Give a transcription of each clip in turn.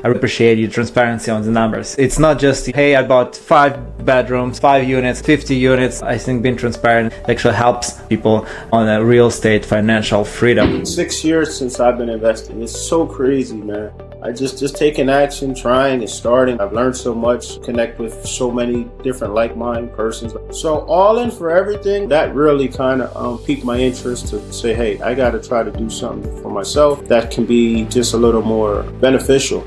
I appreciate your transparency on the numbers. It's not just, hey, I bought 5 bedrooms, 5 units, 50 units. I think being transparent actually helps people on a real estate financial freedom. 6 years since I've been investing. It's so crazy, man. I just taking action, trying and starting. I've learned so much, connect with so many different like-minded persons. So all in for everything, that really kind of piqued my interest to say, hey, I got to try to do something for myself that can be just a little more beneficial.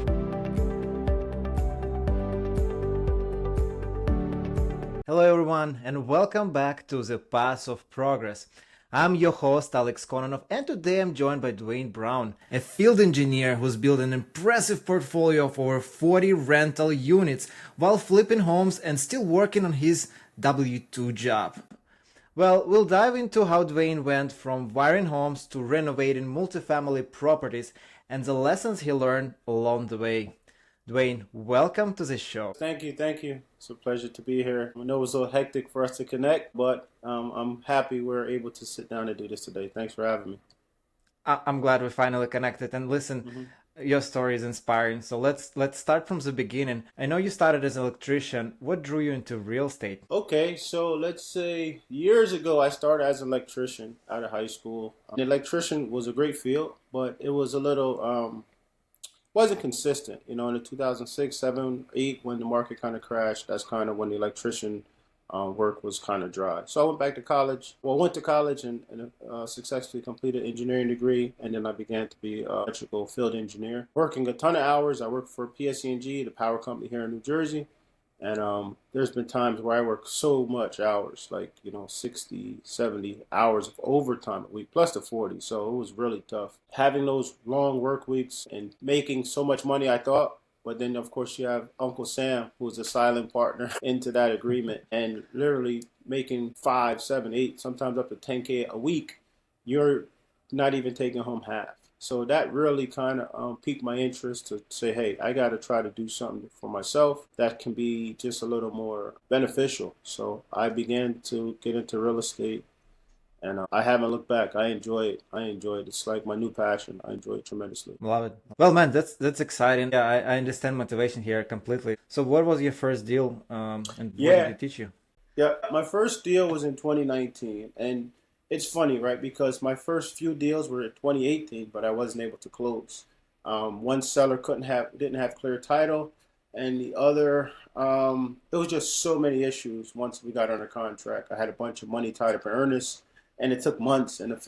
Hello everyone and welcome back to the Path of Progress. I'm your host Alex Kononov, and today I'm joined by Duane Brown, a field engineer who's built an impressive portfolio of over 40 rental units while flipping homes and still working on his W-2 job. Well, we'll dive into how Duane went from wiring homes to renovating multifamily properties and the lessons he learned along the way. Duane, welcome to the show. Thank you. It's a pleasure to be here. I know it was a little hectic for us to connect, but I'm happy we're able to sit down and do this today. Thanks for having me. I'm glad we finally connected. And listen, your story is inspiring. So let's start from the beginning. I know you started as an electrician. What drew you into real estate? Okay, so let's say years ago I started as an electrician out of high school. An electrician was a great field, but it was a little wasn't consistent. You know, in the 2006, 7, 8, when the market kind of crashed, that's kind of when the electrician work was kind of dry. So I went back to college. Well, I went to college and successfully completed an engineering degree, and then I began to be an electrical field engineer, working a ton of hours. I worked for PSE&G, the power company here in New Jersey. And there's been times where I work so much hours, like, 60, 70 hours of overtime a week, plus the 40. So it was really tough. Having those long work weeks and making so much money, I thought. But then, of course, you have Uncle Sam, who's a silent partner into that agreement, and literally making 5, 7, 8, sometimes up to 10K a week. You're not even taking home half. So that really kind of piqued my interest to say, hey, I got to try to do something for myself that can be just a little more beneficial. So I began to get into real estate, and I haven't looked back. I enjoy it. It's like my new passion. I enjoy it tremendously. Love it. Well, man, that's exciting. Yeah, I understand motivation here completely. So what was your first deal and what did it teach you? Yeah, my first deal was in 2019, and it's funny, right? Because my first few deals were in 2018, but I wasn't able to close. One seller didn't have clear title, and the other, it was just so many issues. Once we got under contract, I had a bunch of money tied up in earnest, and it took months, and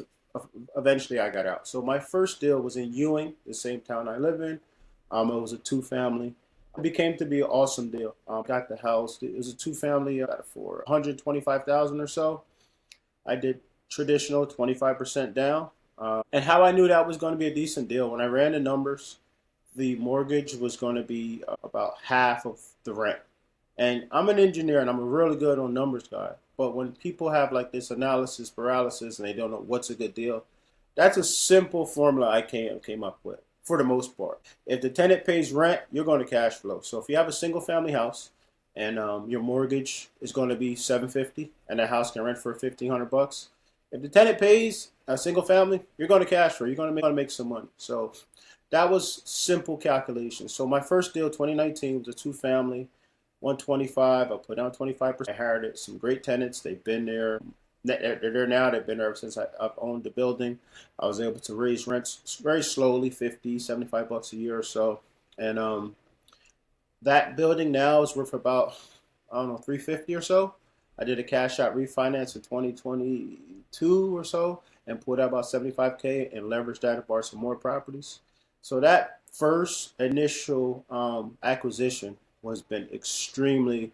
eventually I got out. So my first deal was in Ewing, the same town I live in. It was a 2-family. It became to be an awesome deal. Got the house. It was a 2-family for $125,000 or so. I did traditional 25% down. And how I knew that was going to be a decent deal, when I ran the numbers, the mortgage was going to be about half of the rent. And I'm an engineer and I'm a really good on numbers guy. But when people have like this analysis paralysis and they don't know what's a good deal, that's a simple formula I came up with for the most part. If the tenant pays rent, you're going to cash flow. So if you have a single family house and your mortgage is going to be $750 and that house can rent for $1,500, if the tenant pays a single family, you're going to cash flow. You're going to make some money. So that was simple calculation. So my first deal, 2019, was a 2-family, 125. I put down 25%. I hired some great tenants. They've been there. They're there now. They've been there since I've owned the building. I was able to raise rents very slowly, $50, $75 a year or so. And that building now is worth about, $350 or so. I did a cash out refinance in 2022 or so and put out about $75K and leveraged that to borrow some more properties. So that first initial acquisition has been extremely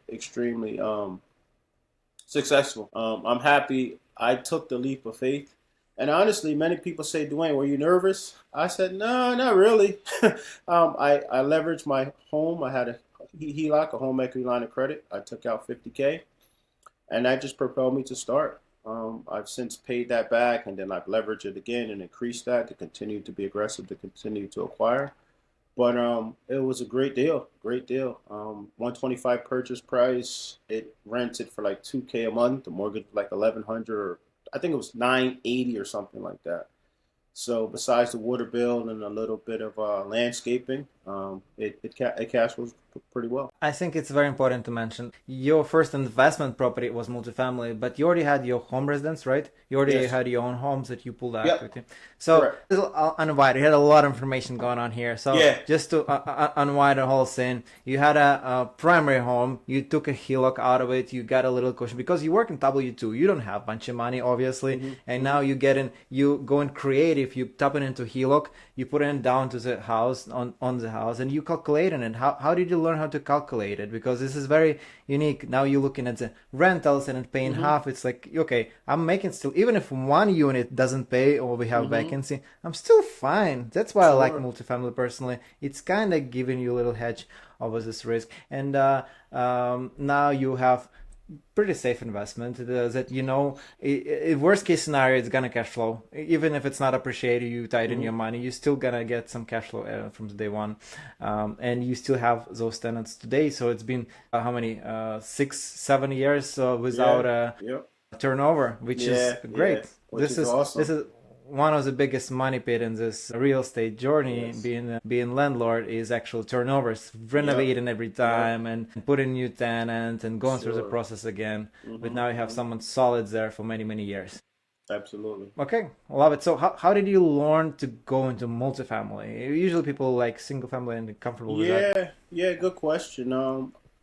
successful. I'm happy I took the leap of faith. And honestly, many people say, Duane, were you nervous? I said, no, not really. I leveraged my home. I had a HELOC, a home equity line of credit. I took out $50K. And that just propelled me to start. I've since paid that back, and then I've leveraged it again and increased that to continue to be aggressive, to continue to acquire. But it was a great deal. 125 purchase price. It rented for like $2K a month. The mortgage was like $1,100, or I think it was $980 or something like that. So besides the water bill and a little bit of landscaping, it cash flows pretty well. I think it's very important to mention your first investment property was multifamily, but you already had your home residence, right? You already Yes. had your own homes that you pulled out Yep. equity. So, Correct. unwind. You had a lot of information going on here. So, Yeah. just to unwind the whole thing, you had a primary home. You took a HELOC out of it. You got a little cushion because you work in W-2. You don't have a bunch of money, obviously. Hmm. And Hmm. now you go in creative. You tap it into HELOC. You put it down to the house on the house, and you calculate it. How did you learn how to calculate it? Because this is very unique. Now you're looking at the rentals and paying Hmm. half. It's like, okay, I'm making still, even if one unit doesn't pay or we have Hmm. vacancy, I'm still fine. That's why I like Sure. multifamily personally. It's kind of giving you a little hedge over this risk. And now you have pretty safe investment that worst case scenario it's gonna cash flow even if it's not appreciated. You tied in Hmm. your money, you're still gonna get some cash flow from the day one, and you still have those tenants today. So it's been how many 6-7 years without Yeah. a Yep. turnover, which is Yeah. Yeah. great. Which this is is this awesome. is one of the biggest money pit in this real estate journey. Yes. Being landlord is actual turnovers, Yep. renovating every Yep. time and putting new tenants and going through the Sure. process again. But Hmm. now you have Hmm. someone solid there for many years. Absolutely. Okay, love it. So how did you learn to go into multifamily? Usually people like single family and comfortable with that. Yeah. Yeah. Good question.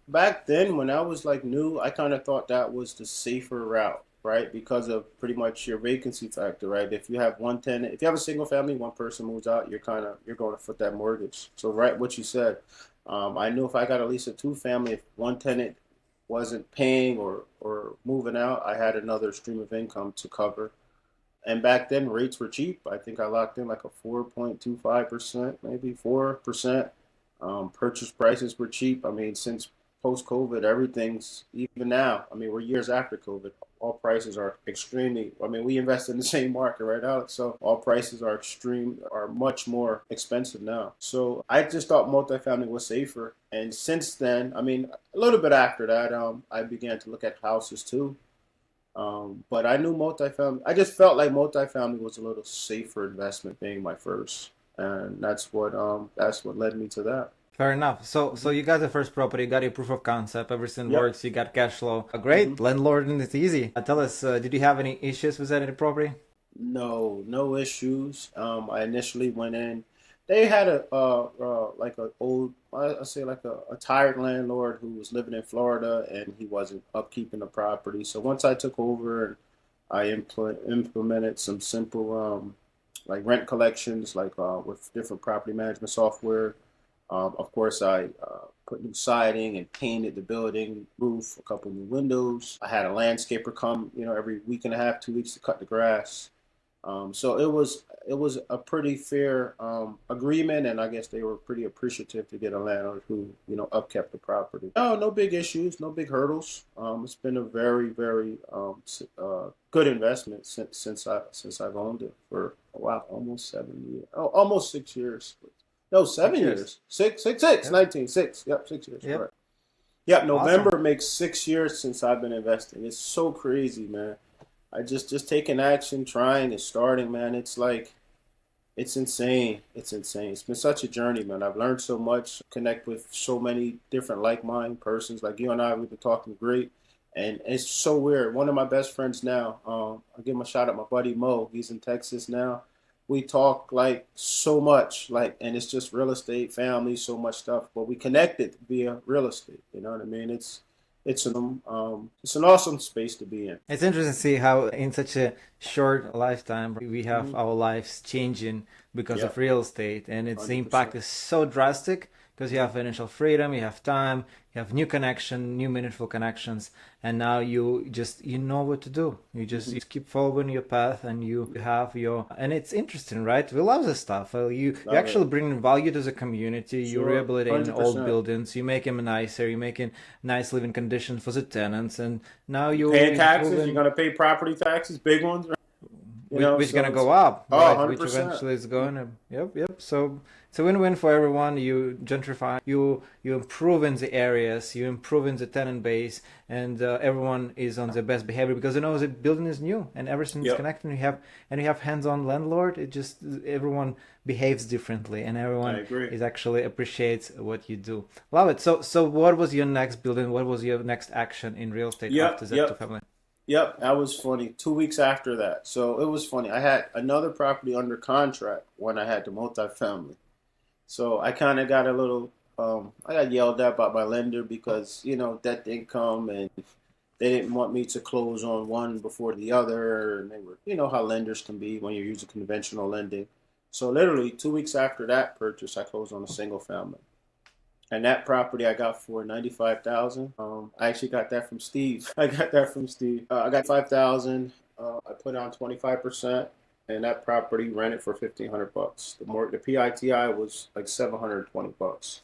Back then when I was like new, I kind of thought that was the safer route, right? Because of pretty much your vacancy factor, right? If you have one tenant, if you have a single family, one person moves out, you're going to foot that mortgage. So right, what you said. I knew if I got at least a two family, if one tenant wasn't paying or moving out, I had another stream of income to cover. And back then, rates were cheap. I think I locked in like a 4.25%, maybe 4%. Purchase prices were cheap. I mean, since post COVID, everything's even now. I mean, we're years after COVID. All prices are extremely. I mean, we invest in the same market, right, Alex? So all prices are much more expensive now. So I just thought multifamily was safer. And since then, I mean, a little bit after that, I began to look at houses too. But I knew multifamily. I just felt like multifamily was a little safer investment, being my first, and that's what led me to that. Fair enough. So Hmm. you got the first property, you got your proof of concept, everything Yep. works, you got cash flow. Hmm. Great, landlord, and it's easy. Tell us, did you have any issues with that property? No, no issues. I initially went in. They had like a old, I say like a tired landlord who was living in Florida and he wasn't upkeeping the property. So once I took over and I implemented some simple like rent collections, like with different property management software. Of course, I put new siding and painted the building roof, a couple new windows. I had a landscaper come, every week and a half, 2 weeks to cut the grass. So it was a pretty fair agreement, and I guess they were pretty appreciative to get a landlord who upkept the property. No, no big issues, no big hurdles. It's been a very very good investment since I've owned it for a while, almost 7 years. Oh, almost 6 years. No, 6 years. 7 years. Six, Yep. 19, 6. Yep, 6 years. Yep. Correct. Yep, Awesome. November makes 6 years since I've been investing. It's so crazy, man. I just taking action, trying and starting, man. It's like it's insane. It's insane. It's been such a journey, man. I've learned so much, connect with so many different like-minded persons. Like you and I, we've been talking great, and it's so weird. One of my best friends now, I'll give him a shout out. My buddy Mo, he's in Texas now. We talk like so much, like, and it's just real estate, family, so much stuff. But we connected via real estate. You know what I mean? It's an awesome space to be in. It's interesting to see how in such a short lifetime we have Hmm. our lives changing because Yeah, of real estate, and its the impact 100%. is so drastic because you have financial freedom, you have time, you have new connection, new meaningful connections, and now you know what to do. You Hmm. just keep following your path, and you have your and it's interesting, right? We love this stuff. You Love it. actually bring value to the community. You Sure, rehabilitating old 100%. buildings. You make them nicer. You making nice living conditions for the tenants, and now You paying you taxes, you're moving, gonna pay property taxes, big ones, right? which is So gonna it's go up, oh, right? Which 100%. eventually is going to, yep. So It's a win-win for everyone. You gentrify, you improve in the areas, you improve in the tenant base, and everyone is on the best behavior because the building is new and everything is Yep, connected. And you have hands-on landlord. It just everyone behaves differently, and I everyone agree. is actually appreciates what you do. Love it. So what was your next building? What was your next action in real estate after Yep, that two yep, family? yep. That was funny. 2 weeks after that, so it was funny. I had another property under contract when I had the multifamily. So I kind of got a little, I got yelled at by my lender because, debt to income and they didn't want me to close on one before the other. And they were, how lenders can be when you're using conventional lending. So literally 2 weeks after that purchase, I closed on a single family. And that property I got for 95,000. I actually got that from Steve. I got that from Steve. I got 5,000. I put on 25%, and that property rented for 1,500 bucks. The PITI was like 720 bucks.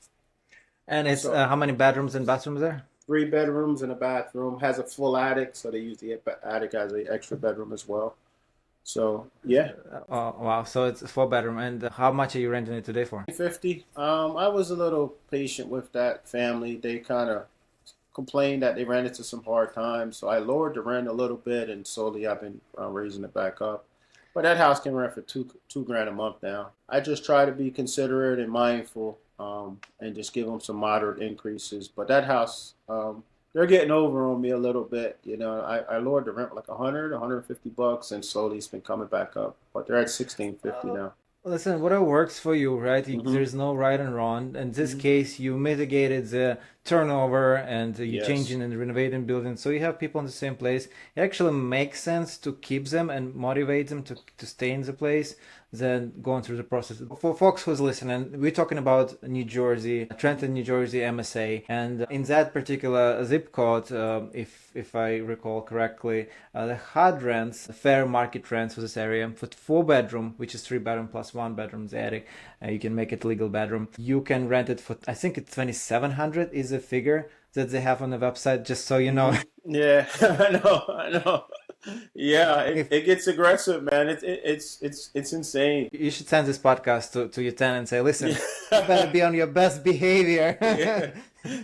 And it's So how many bedrooms and bathrooms there? 3 bedrooms and a bathroom. Has a full attic, so they use the attic as an extra bedroom as well. So yeah, Oh wow! So it's a four bedroom. And how much are you renting it today for? 50. I was a little patient with that family. They kind of complained that they ran into some hard times, so I lowered the rent a little bit, and slowly I've been raising it back up. But that house can rent for two grand a month now. I just try to be considerate and mindful, and just give them some moderate increases. But that house, they're getting over on me a little bit. I lowered the rent like 150 bucks, and slowly it's been coming back up. But they're at 1650 now. Listen, whatever works for you, right? Hmm. There's no right and wrong. In this Hmm. case, you mitigated the turnover and you Yes. changing and renovating buildings. So you have people in the same place. It actually makes sense to keep them and motivate them to stay in the place than going through the process. For folks who's listening, we're talking about New Jersey, Trenton, New Jersey MSA. And in that particular zip code, if I recall correctly, the hard rents, fair market rents for this area, for four bedroom, which is three bedroom plus one bedroom, the attic, you can make it legal bedroom. You can rent it for, I think it's 2,700 is the figure that they have on the website. Just so you know, Hmm. Yeah, I know, I know. Yeah, it, if it gets aggressive, man. It's insane. you should send this podcast to your tenant and say, listen, you better Yeah, be on your best behavior. yeah,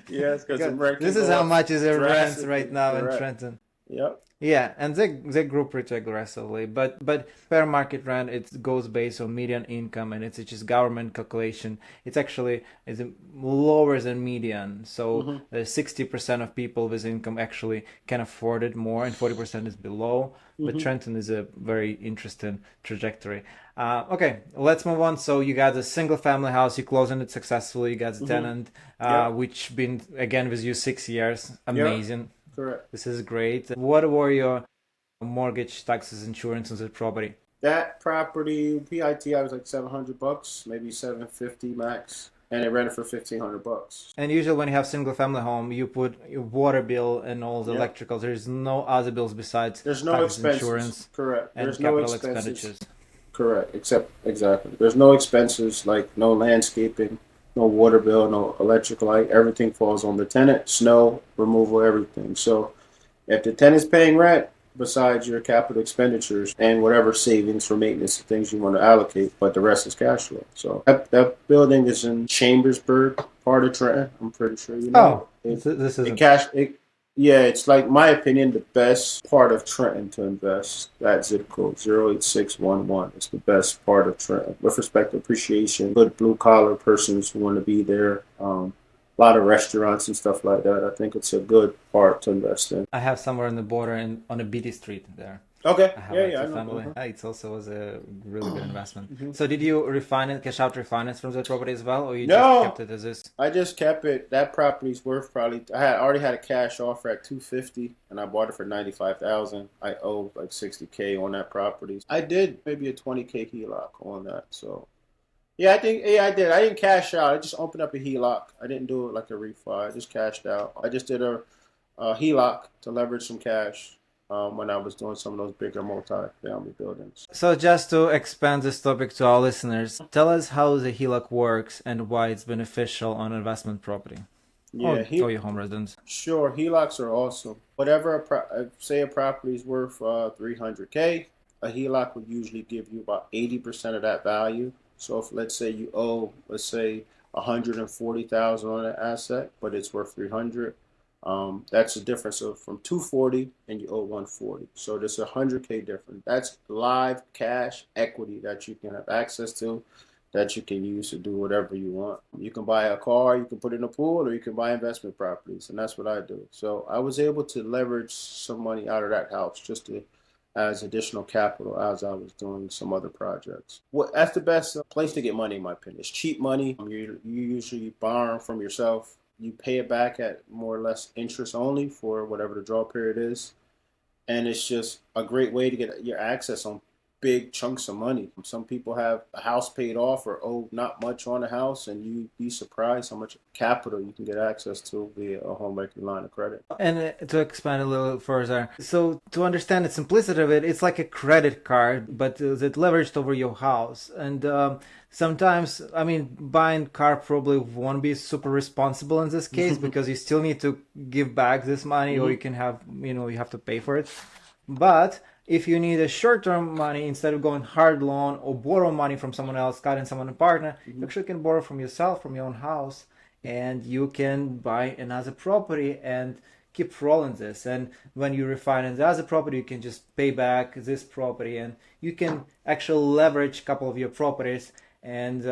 yes, because the Because rent can this is go how up much is a rent right drastically. now in Correct. Trenton. Yep. Yeah, and they grew pretty aggressively, but fair market rent it goes based on median income, and it's just government calculation. It's actually is lower than median, so Hmm. 60% of people with income actually can afford it more, and 40% is below. But Hmm. Trenton is a very interesting trajectory. Okay, let's move on. So you got a single family house, you closing it successfully, you got the Hmm. tenant, Yep. which been again with you 6 years, Yep. amazing. Correct. This is great. What were your mortgage, taxes, insurance on the property? That property PITI was like 700 bucks, maybe 750 max, and it rented for 1,500 bucks. And usually when you have single family home, you put your water bill and all the Yep. electricals. There's no other bills besides There's no taxes, expenses. insurance, Correct. and There's no capital expenses. expenditures. Correct. Except exactly. There's no expenses like no landscaping, no water bill, no electric light. Everything falls on the tenant. Snow removal, everything. So if the tenant's paying rent, besides your capital expenditures and whatever savings for maintenance and things you want to allocate, but the rest is cash flow. So that building is in Chambersburg, part of Trenton. I'm pretty sure you know Oh, it. this It isn't. cash it. Yeah, it's like my opinion the best part of Trenton to invest. That zip code 08611. It's the best part of Trenton with respect to appreciation. Good blue collar persons who want to be there. A lot of restaurants and stuff like that. I think it's a good part to invest in. I have somewhere on the border and on a BD street there. Okay. I have Yeah, like yeah, two I know. family. It also was a really good investment. Hmm. So did you refinance, cash out refinance from the property as well, or you just kept No, it as is? I just kept it. That property's worth probably. I had already had a cash offer at 250, and I bought it for 95,000. I owe like 60K on that property. I did maybe a 20K HELOC on that. So yeah, I think yeah I did. I didn't cash out. I just opened up a HELOC. I didn't do it like a refi. I just cashed out. I just did a HELOC to leverage some cash. When I was doing some of those bigger multi-family buildings. So just to expand this topic to our listeners, tell us how the HELOC works and why it's beneficial on investment property Yeah, or your home residence. sure. HELOCs are awesome. Whatever, say a property is worth 300K, a HELOC would usually give you about 80% of that value. So if let's say you owe, let's say 140,000 on an asset, but it's worth 300, that's the difference of from 240 and you owe 140. So there's 100K difference. That's live cash equity that you can have access to, that you can use to do whatever you want. You can buy a car, you can put it in a pool, or you can buy investment properties, and that's what I do. So I was able to leverage some money out of that house just to as additional capital as I was doing some other projects. That's the best place to get money, in my opinion. It's cheap money. You usually borrow from yourself. You pay it back at more or less interest only for whatever the draw period is. And it's just a great way to get your access on big chunks of money. Some people have a house paid off or owe not much on a house, and you'd be surprised how much capital you can get access to via a home equity line of credit. And to expand a little further, so to understand the simplicity of it, it's like a credit card, but it's leveraged over your house. And sometimes, I mean, buying car probably won't be super responsible in this case because you still need to give back this money, or you can have, you have to pay for it. But if you need a short-term money, instead of going hard loan or borrow money from someone else, cutting someone a partner, you actually can borrow from yourself, from your own house, and you can buy another property and keep rolling this. And when you refinance the other property, you can just pay back this property, and you can actually leverage a couple of your properties and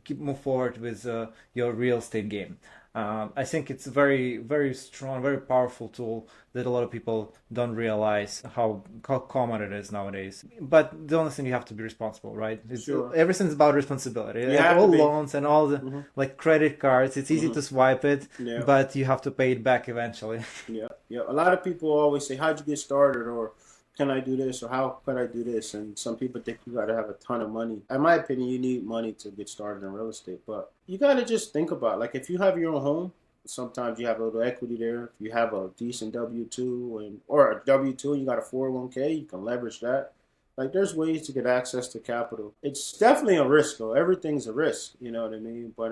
keep move forward with your real estate game. I think it's a very, very strong, very powerful tool that a lot of people don't realize how common it is nowadays. But the only thing, you have to be responsible, right? Sure. Everything's about responsibility. You Like have all to be. loans and all the like credit cards, it's easy to swipe it, Yeah. but you have to pay it back eventually. Yeah, yeah. A lot of people always say, "How'd you get started?" or "Can I do this?" or "How could I do this?" And some people think you got to have a ton of money. In my opinion, you need money to get started in real estate, but you got to just think about it. Like if you have your own home, sometimes you have a little equity there. If you have a decent W-2 and or a W-2 and you got a 401k, you can leverage that. Like there's ways to get access to capital. It's definitely a risk though. Everything's a risk, you know what I mean? But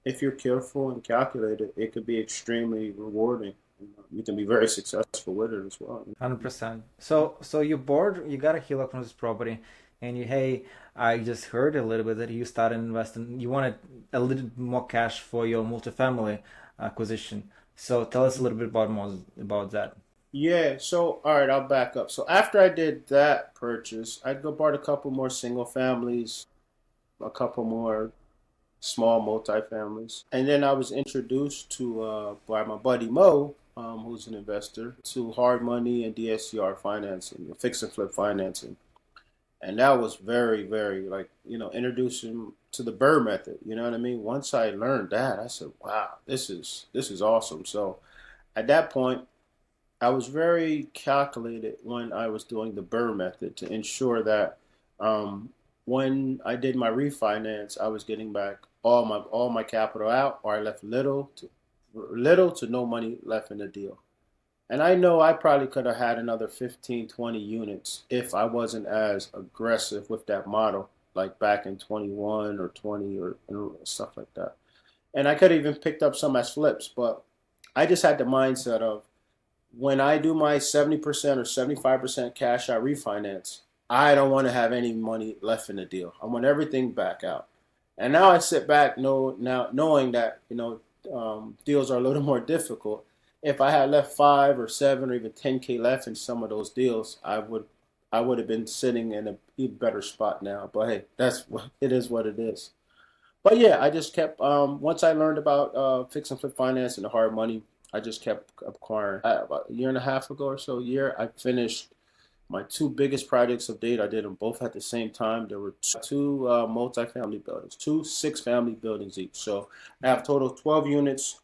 if you're careful and calculated, it could be extremely rewarding. You can be very successful with it as well. 100%. So you got a HELOC from this property, and hey, I just heard a little bit that you started investing. You wanted a little more cash for your multifamily acquisition. So tell us a little bit more about that. Yeah, so all right, I'll back up. So after I did that purchase, I go bought a couple more single families, a couple more small multifamilies. And then I was introduced to by my buddy Mo, who's an investor, to hard money and DSCR financing, fix and flip financing. And that was very, very like, introduce him to the BRRRR method. You know what I mean? Once I learned that, I said, wow, this is awesome. So at that point, I was very calculated when I was doing the BRRRR method to ensure that um, when I did my refinance, I was getting back all my capital out, or I left little to no money left in the deal. And I know I probably could have had another 15, 20 units if I wasn't as aggressive with that model, like back in 21 or 20 or stuff like that. And I could have even picked up some as flips, but I just had the mindset of when I do my 70% or 75% cash out refinance, I don't want to have any money left in the deal. I want everything back out. And now I sit back now knowing that, deals are a little more difficult. If I had left 5 or 7 or even 10K left in some of those deals, I would have been sitting in a even better spot now. But hey, that's what it is. What it is. But yeah, I just kept once I learned about fix and flip finance and the hard money, I just kept acquiring. About a year and a half ago or so, I finished my two biggest projects of date. I did them both at the same time. There were two multifamily buildings, two six-family buildings each. So I have total 12 units,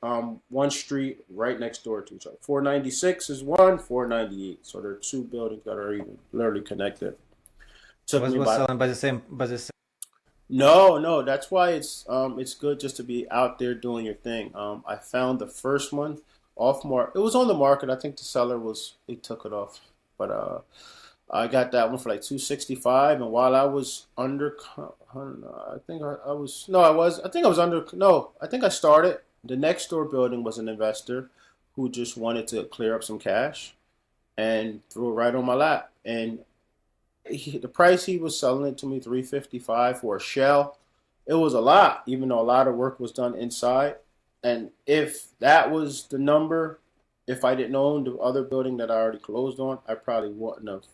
one street right next door to each other. 496 is one, 498. So there are two buildings that are even literally connected. Took Was me was about selling by the same. no, no. That's why it's good just to be out there doing your thing. I found the first one off mark. It was on the market. I think the seller was he took it off, but I got that one for like 265. And while I was under, I don't know. I think I was no, I was. I think I was under. No, I think I started. The next door building was an investor who just wanted to clear up some cash and threw it right on my lap. And The price he was selling it to me, 355 for a shell. It was a lot, even though a lot of work was done inside. And if that was the number, if I didn't own the other building that I already closed on, I probably wouldn't have.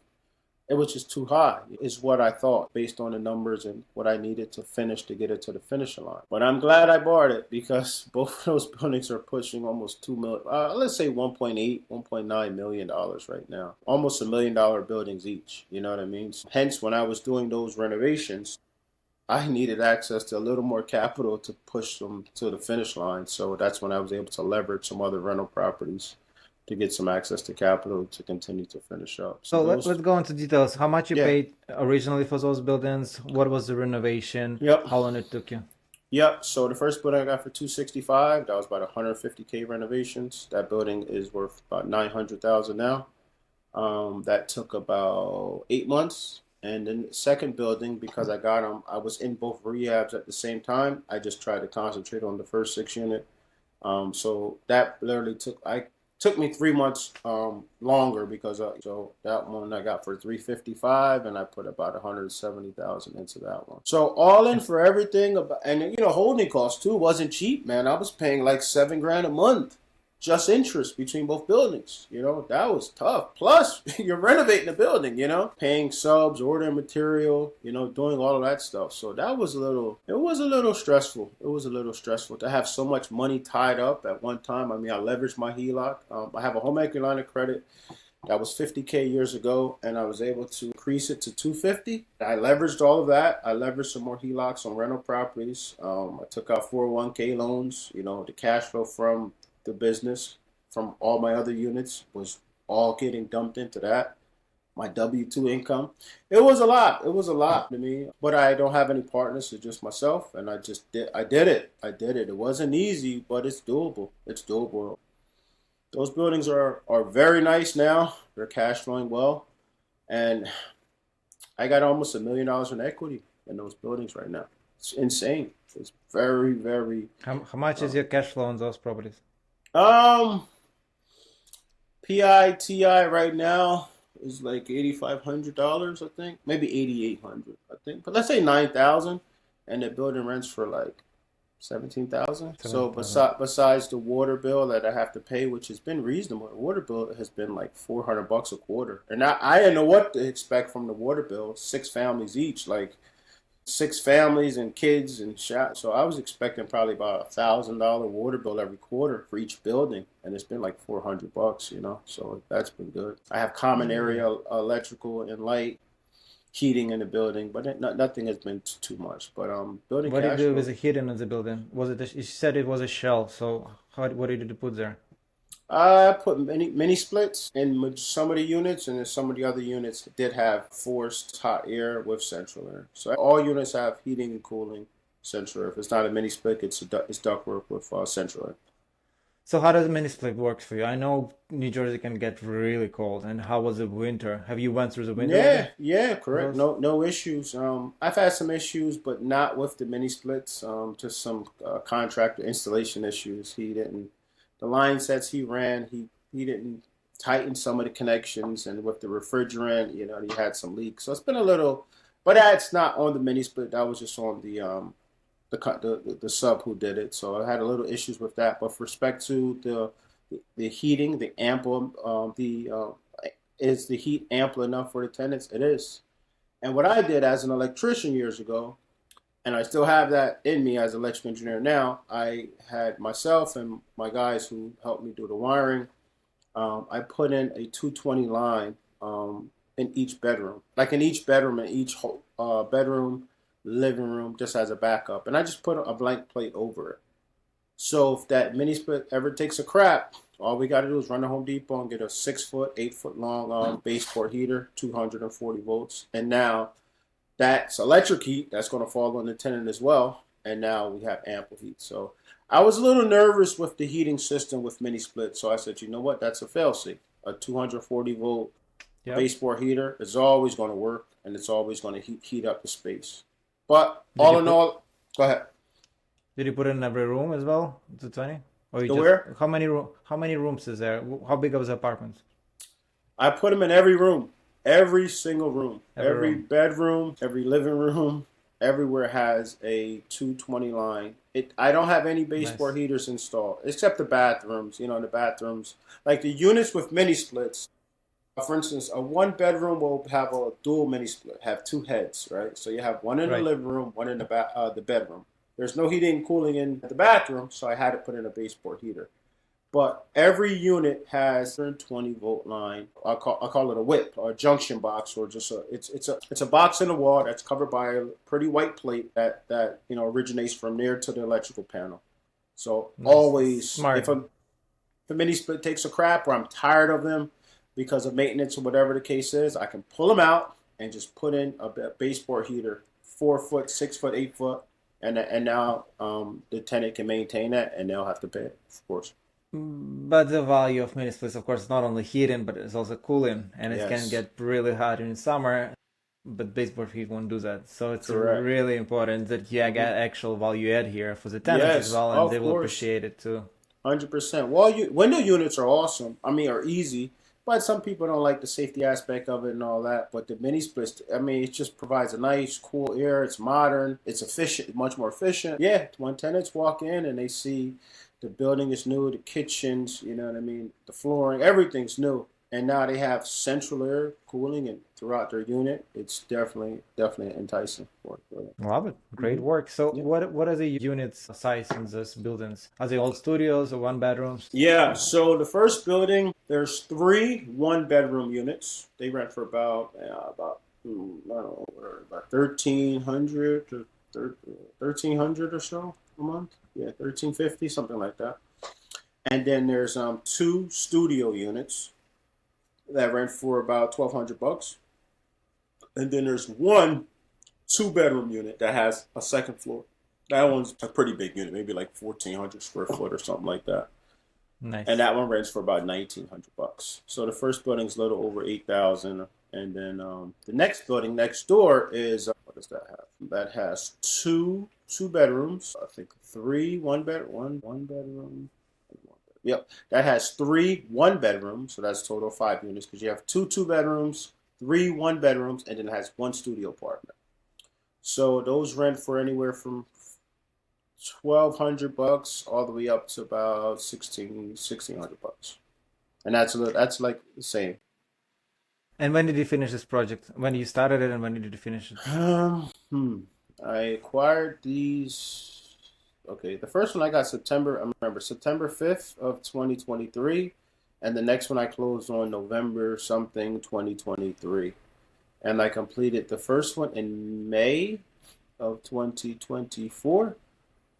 It was just too high, is what I thought, based on the numbers and what I needed to finish to get it to the finishing line. But I'm glad I bought it because both of those buildings are pushing almost 2 million, let's say 1.8, $1.9 million right now. Almost $1 million buildings each. You know what I mean? Hence, when I was doing those renovations, I needed access to a little more capital to push them to the finish line. So that's when I was able to leverage some other rental properties to get some access to capital to continue to finish up. So So those, let's go into details. How much you yeah, paid originally for those buildings? What was the renovation? yep, How long it took you? yep. So the first building I got for 265, that was about 150K renovations. That building is worth about 900,000 now. That took about 8 months. And then the second building, because I got them, I was in both rehabs at the same time. I just tried to concentrate on the first 6 unit. So that literally took me 3 months longer because so that one I got for 355 and I put about 170,000 into that one. So all in for everything about, and holding costs too wasn't cheap, man. I was paying like 7 grand a month just interest between both buildings. That was tough. Plus, you're renovating the building, paying subs, ordering material, doing all of that stuff. So it was a little stressful. It was a little stressful to have so much money tied up at one time. I mean, I leveraged my HELOC. I have a home equity line of credit that was 50K years ago, and I was able to increase it to 250. I leveraged all of that. I leveraged some more HELOCs on rental properties. I took out 401K loans. The cash flow from the business from all my other units was all getting dumped into that. My W-2 income. It was a lot. It was a lot to me. But I don't have any partners. It's just myself. And I did it. It wasn't easy, but it's doable. It's doable. Those buildings are very nice now. They're cash flowing well. And I got almost $1 million in equity in those buildings right now. It's insane. It's very, very. How much is your cash flow on those properties? Um, PITI right now is like $8,500, I think, maybe $8,800, I think. But let's say 9,000, and the building rents for like 17,000. So 7,000. besides the water bill that I have to pay, which has been reasonable, the water bill has been like $400 a quarter, and I didn't know what to expect from the water bill. 6 families each, like 6 families and kids and shop. So I was expecting probably about $1,000 water bill every quarter for each building, and it's been like $400, So that's been good. I have common area electrical and light, heating in the building, but nothing has been too much. But building What did you cash do flow. with the heating in the building? Was it? You said it was a shell. So what did you put there? I put mini splits in some of the units, and then some of the other units did have forced hot air with central air. So all units have heating and cooling central air. If it's not a mini split, it's ductwork with central air. So how does the mini split work for you? I know New Jersey can get really cold. And how was the winter? Have you went through the winter Yeah, already? yeah, correct. Those? No issues. I've had some issues, but not with the mini splits. Just some contractor installation issues. He didn't. The line sets he ran, he didn't tighten some of the connections, and with the refrigerant, he had some leaks. So it's been a little, but that's not on the mini split. That was just on the sub who did it. So I had a little issues with that. But with respect to the heating, the ample, is the heat ample enough for the tenants? It is. And what I did as an electrician years ago, and I still have that in me as an electrical engineer now, I had myself and my guys who helped me do the wiring. I put in a 220 line in each bedroom, like in each bedroom, in each bedroom, living room, just as a backup. And I just put a blank plate over it. So if that mini split ever takes a crap, all we got to do is run to Home Depot and get a 6 foot, 8 foot long baseboard heater, 240 volts. And now that's electric heat that's going to fall on the tenant as well. And now we have ample heat. So I was a little nervous with the heating system with mini split. So I said, you know what? That's a fail-safe. A 240-volt Yep. baseboard heater is always going to work, and it's always going to heat up the space. But Did you all in put all, go ahead. did you put it in every room as well? The 20? Or you The just where? how many rooms is there? How big was the apartment? I put them in every room. Every single room, Every every room. bedroom, every living room, everywhere has a 220 line. I don't have any baseboard Nice. heaters installed except the bathrooms. You know, in the bathrooms, like the units with mini splits. For instance, a one bedroom will have a dual mini split, have two heads, right? So you have one in the Right. living room, one in the bedroom. There's no heating and cooling in the bathroom, so I had to put in a baseboard heater. But every unit has a 120-volt line. I call it a whip or a junction box, or just it's a box in the wall that's covered by a pretty white plate that originates from there to the electrical panel. So Nice. always, Smart. if a mini split takes a crap or I'm tired of them because of maintenance or whatever the case is, I can pull them out and just put in a baseboard heater, 4 foot, 6 foot, 8 foot, and now the tenant can maintain that and they'll have to pay it, of course. But the value of mini splits, of course, is not only heating, but it's also cooling, and it can Yes, get really hot in summer. But baseboard heat won't do that. So it's correct. really important that you Hmm. get actual value add here for the tenants as Yes, well, and they of will course, appreciate it too. 100%. Well, window units are awesome. I mean, are easy, but some people don't like the safety aspect of it and all that. But the mini splits, I mean, it just provides a nice, cool air. It's modern. It's efficient, much more efficient. Yeah, when tenants walk in and they see the building is new, the kitchens, you know what I mean, the flooring, everything's new. And now they have central air cooling and throughout their unit. It's definitely enticing for them. Love it. Great Hmm. work. So Yeah. what are the units size in these buildings? Are they all studios or one bedrooms? Yeah, so the first building, there's three one-bedroom units. They rent for I don't know, about 1,300 to 1,300 or so a month. Yeah, 1,350, something like that. And then there's two studio units that rent for about 1,200 bucks. And then there's one two-bedroom unit that has a second floor. That one's a pretty big unit, maybe like 1,400 square foot or something like that, and Nice. that one rents for about 1,900 bucks. So the first building's a little over 8,000, and then the next building next door is what does that have? That has two bedrooms. I think three one bedroom. Yep, that has three one bedrooms. So that's total 5 units because you have two bedrooms, three one bedrooms, and then it has one studio apartment. So those rent for anywhere from 1,200 bucks all the way up to about 1,600 bucks, and that's like the same. And when did you finish this project? When you started it and when did you finish it? Um, hmm. I acquired these. Okay, the first one I got September. I remember September 5th of 2023, and the next one I closed on November something 2023, and I completed the first one in May of 2024.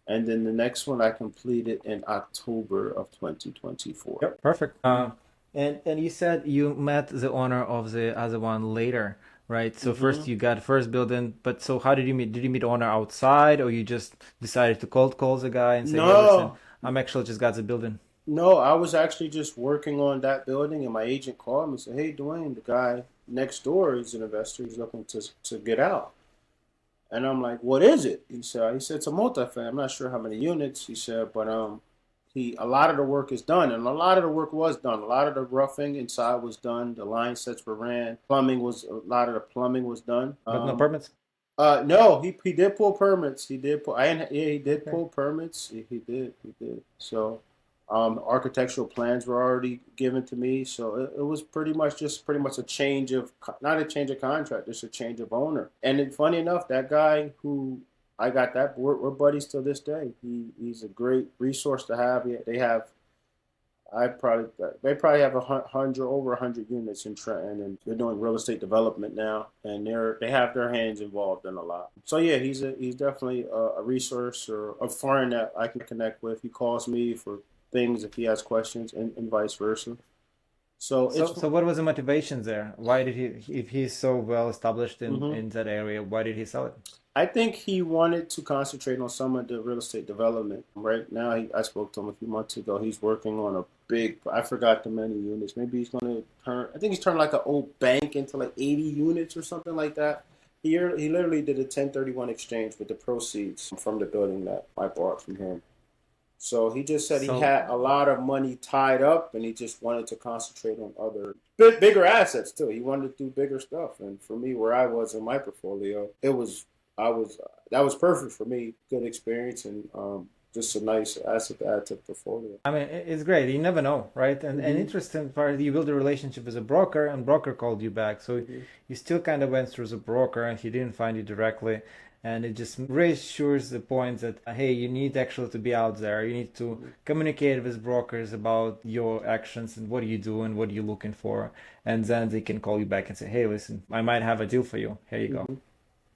And then the next one I completed in October of 2024. Yep, perfect. Mm-hmm. And you said you met the owner of the other one later, right? So Mm-hmm. first you got first building, but so how did you meet? Did you meet the owner outside, or you just decided to cold call the guy and say, "Hey, listen, No, I'm actually just got the building." no, I was actually just working on that building, and my agent called me and said, "Hey, Duane, the guy next door is an investor. He's looking to get out." And I'm like, "What is it?" He said it's a multifamily. I'm not sure how many units. He said, but he a lot of the work is done, and a lot of the work was done. A lot of the roughing inside was done. The line sets were ran. Plumbing was a lot of the plumbing was done. But no permits? No, he did pull permits. He did pull. Yeah, he did Okay. pull permits. He did. So, architectural plans were already given to me. So it was pretty much a change of not a change of contract, just a change of owner. And funny enough, that guy who I got that we're buddies to this day. He's a great resource to have. They have I probably they probably have 100 over 100 units in Trenton, and they're doing real estate development now, and they have their hands involved in a lot. So yeah, he's definitely a resource or a friend that I can connect with. He calls me for things if he has questions, and vice versa. So So it's so what was the motivation there? Why did he, if he's so well established mhm. in that area, why did he sell it? I think he wanted to concentrate on some of the real estate development. Right now, I spoke to him a few months ago. He's working on a big, I forgot the many units. Maybe he's going to I think he's turned like an old bank into like 80 units or something like that. He literally did a 1031 exchange with the proceeds from the building that I bought from him. So he just said he So had a lot of money tied up, and he just wanted to concentrate on other bigger assets too. He wanted to do bigger stuff, and for me, where I was in my portfolio, I was that was perfect for me. Good experience, and just a nice asset to add to the portfolio. I mean, it's great. You never know, right? And Hmm. interesting part, you build a relationship with a broker, and broker called you back. So Hmm. you still kind of went through the broker, and he didn't find you directly. And it just reassures the point that hey, you need actually to be out there. You need to Hmm. communicate with brokers about your actions and what you do and what you're looking for, and then they can call you back and say, hey, listen, I might have a deal for you. Here you go. Hmm.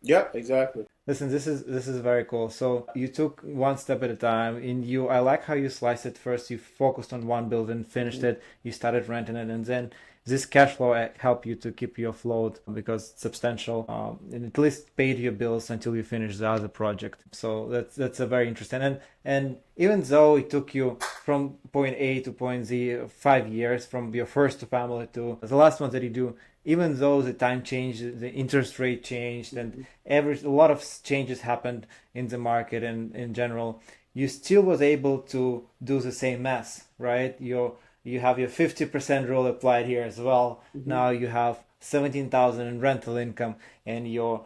Yep, exactly. Listen, this is very cool. So you took one step at a time. In you, I like how you sliced it. First, you focused on one building, finished Hmm. it, you started renting it, and then this cash flow helped you to keep you afloat because it's substantial, and at least paid your bills until you finish the other project. So that's a very interesting. And even though it took you from point A to point Z 5 years from your first family to the last one that you do, even though the time changed, the interest rate changed, and Hmm. a lot of changes happened in the market and in general, you still was able to do the same math, right? You have your 50% rule applied here as well. Hmm. Now you have 17,000 in rental income, and your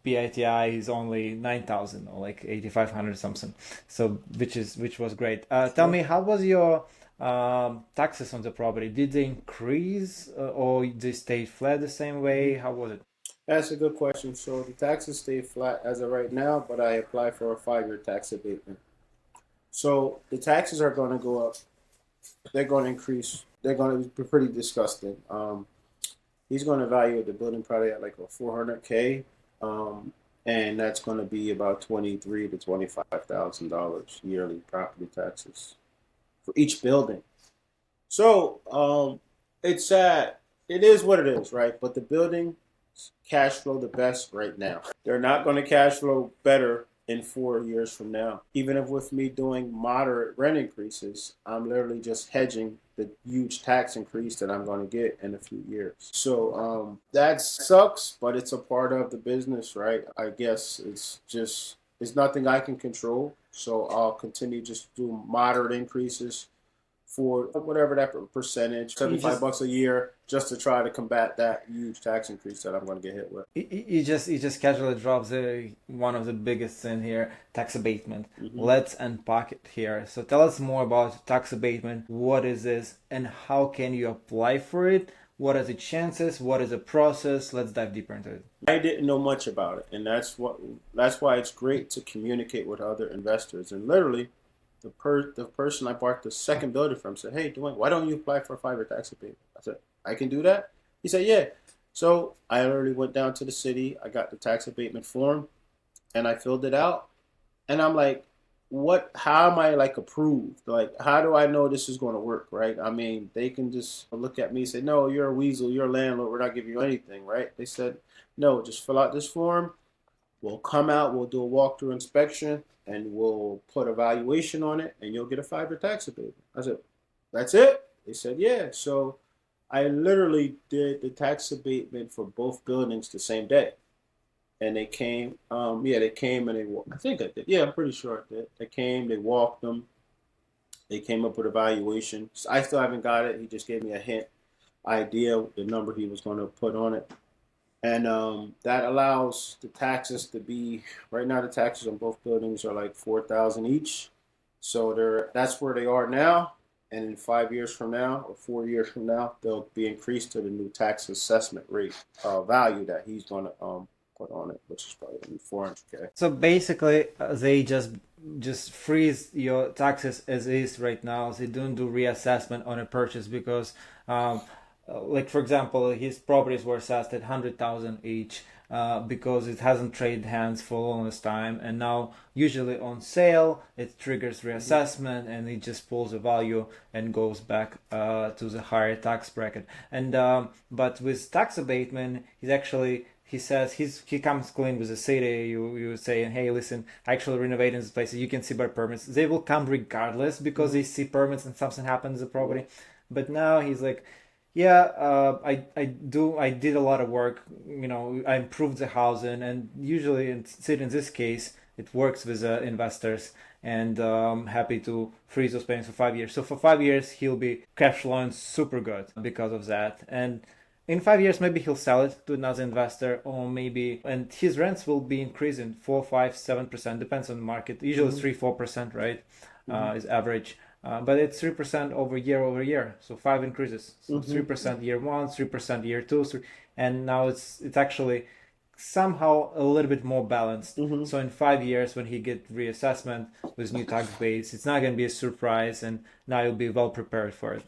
BITI is only 9,000 or like 8,500 something. So which was great. Tell Sure. me, how was your taxes on the property? Did they increase or they stayed flat the same Hmm. way? How was it? That's a good question. So the taxes stay flat as of right now, but I apply for a 5-year tax abatement. So the taxes are going to go up. They're going to increase. They're going to be pretty disgusting. He's going to evaluate the building probably at like a 400K, and that's going to be about 23 to $25,000 yearly property taxes for each building. So it's sad. It is what it is, right? But the building cash flow the best right now. They're not going to cash flow better in 4 years from now. Even if with me doing moderate rent increases, I'm literally just hedging the huge tax increase that I'm going to get in a few years. So that sucks, but it's a part of the business, right? I guess it's nothing I can control. So I'll continue just do moderate increases for whatever that percentage, You 75 just bucks a year, just to try to combat that huge tax increase that I'm going to get hit with. you just casually drop the one of the biggest in here, tax abatement. Hmm. Let's unpack it here. So tell us more about tax abatement. What is this, and how can you apply for it? What are the chances? What is the process? Let's dive deeper into it. I didn't know much about it, and that's why it's great to communicate with other investors. And literally, the person I bought the second building from said, "Hey, Duane, why don't you apply for a 5-year tax abatement?" I said, "I can do that." He said, "Yeah." So I literally went down to the city. I got the tax abatement form, and I filled it out. And I'm like, what? How am I like approved? Like, how do I know this is going to work? Right? I mean, they can just look at me and say, "No, you're a weasel. You're a landlord. We're not giving you anything." Right? They said, "No, just fill out this form. We'll come out. We'll do a walkthrough inspection, and we'll put a valuation on it, and you'll get a 5-year tax abatement." I said, "That's it?" They said, "Yeah." So I literally did the tax abatement for both buildings the same day, and they came. Yeah, they came and I think I did. Yeah, I'm pretty sure I did. They came. They walked them. They came up with a valuation. So I still haven't got it. He just gave me a hint, idea, the number he was going to put on it, and that allows the taxes to be. Right now, the taxes on both buildings are like 4,000 each. So that's where they are now. And in 5 years from now, or 4 years from now, they'll be increased to the new tax assessment rate value that he's going to put on it, which is probably going to be 400K. So basically, they just freeze your taxes as is right now. They don't do reassessment on a purchase because, like for example, his properties were assessed at 100,000 each. Because it hasn't traded hands for the longest time, and now usually on sale it triggers Mm-hmm. reassessment and it just pulls the value and goes back to the higher tax bracket. And but with tax abatement, he says he comes clean with the city. You say, hey, listen, I actually renovating this place. You can see by permits. They will come regardless because Mm-hmm. they see permits and something happens to the property. But now he's like, yeah, I did a lot of work. I improved the housing, and usually in this case, it works with investors, and happy to freeze those payments for 5 years. So for 5 years, he'll be cash flowing super good because of that. And in 5 years, maybe he'll sell it to another investor, or maybe, and his rents will be increasing 4, 5, 7%, depends on the market. Usually it's 3, 4%, right? Is average. But it's 3% over year. So 5 increases. So 3% year one, 3% year two, and now it's actually somehow a little bit more balanced. So in 5 years, when he get reassessment with new tax base, it's not going to be a surprise, and now you'll be well prepared for it.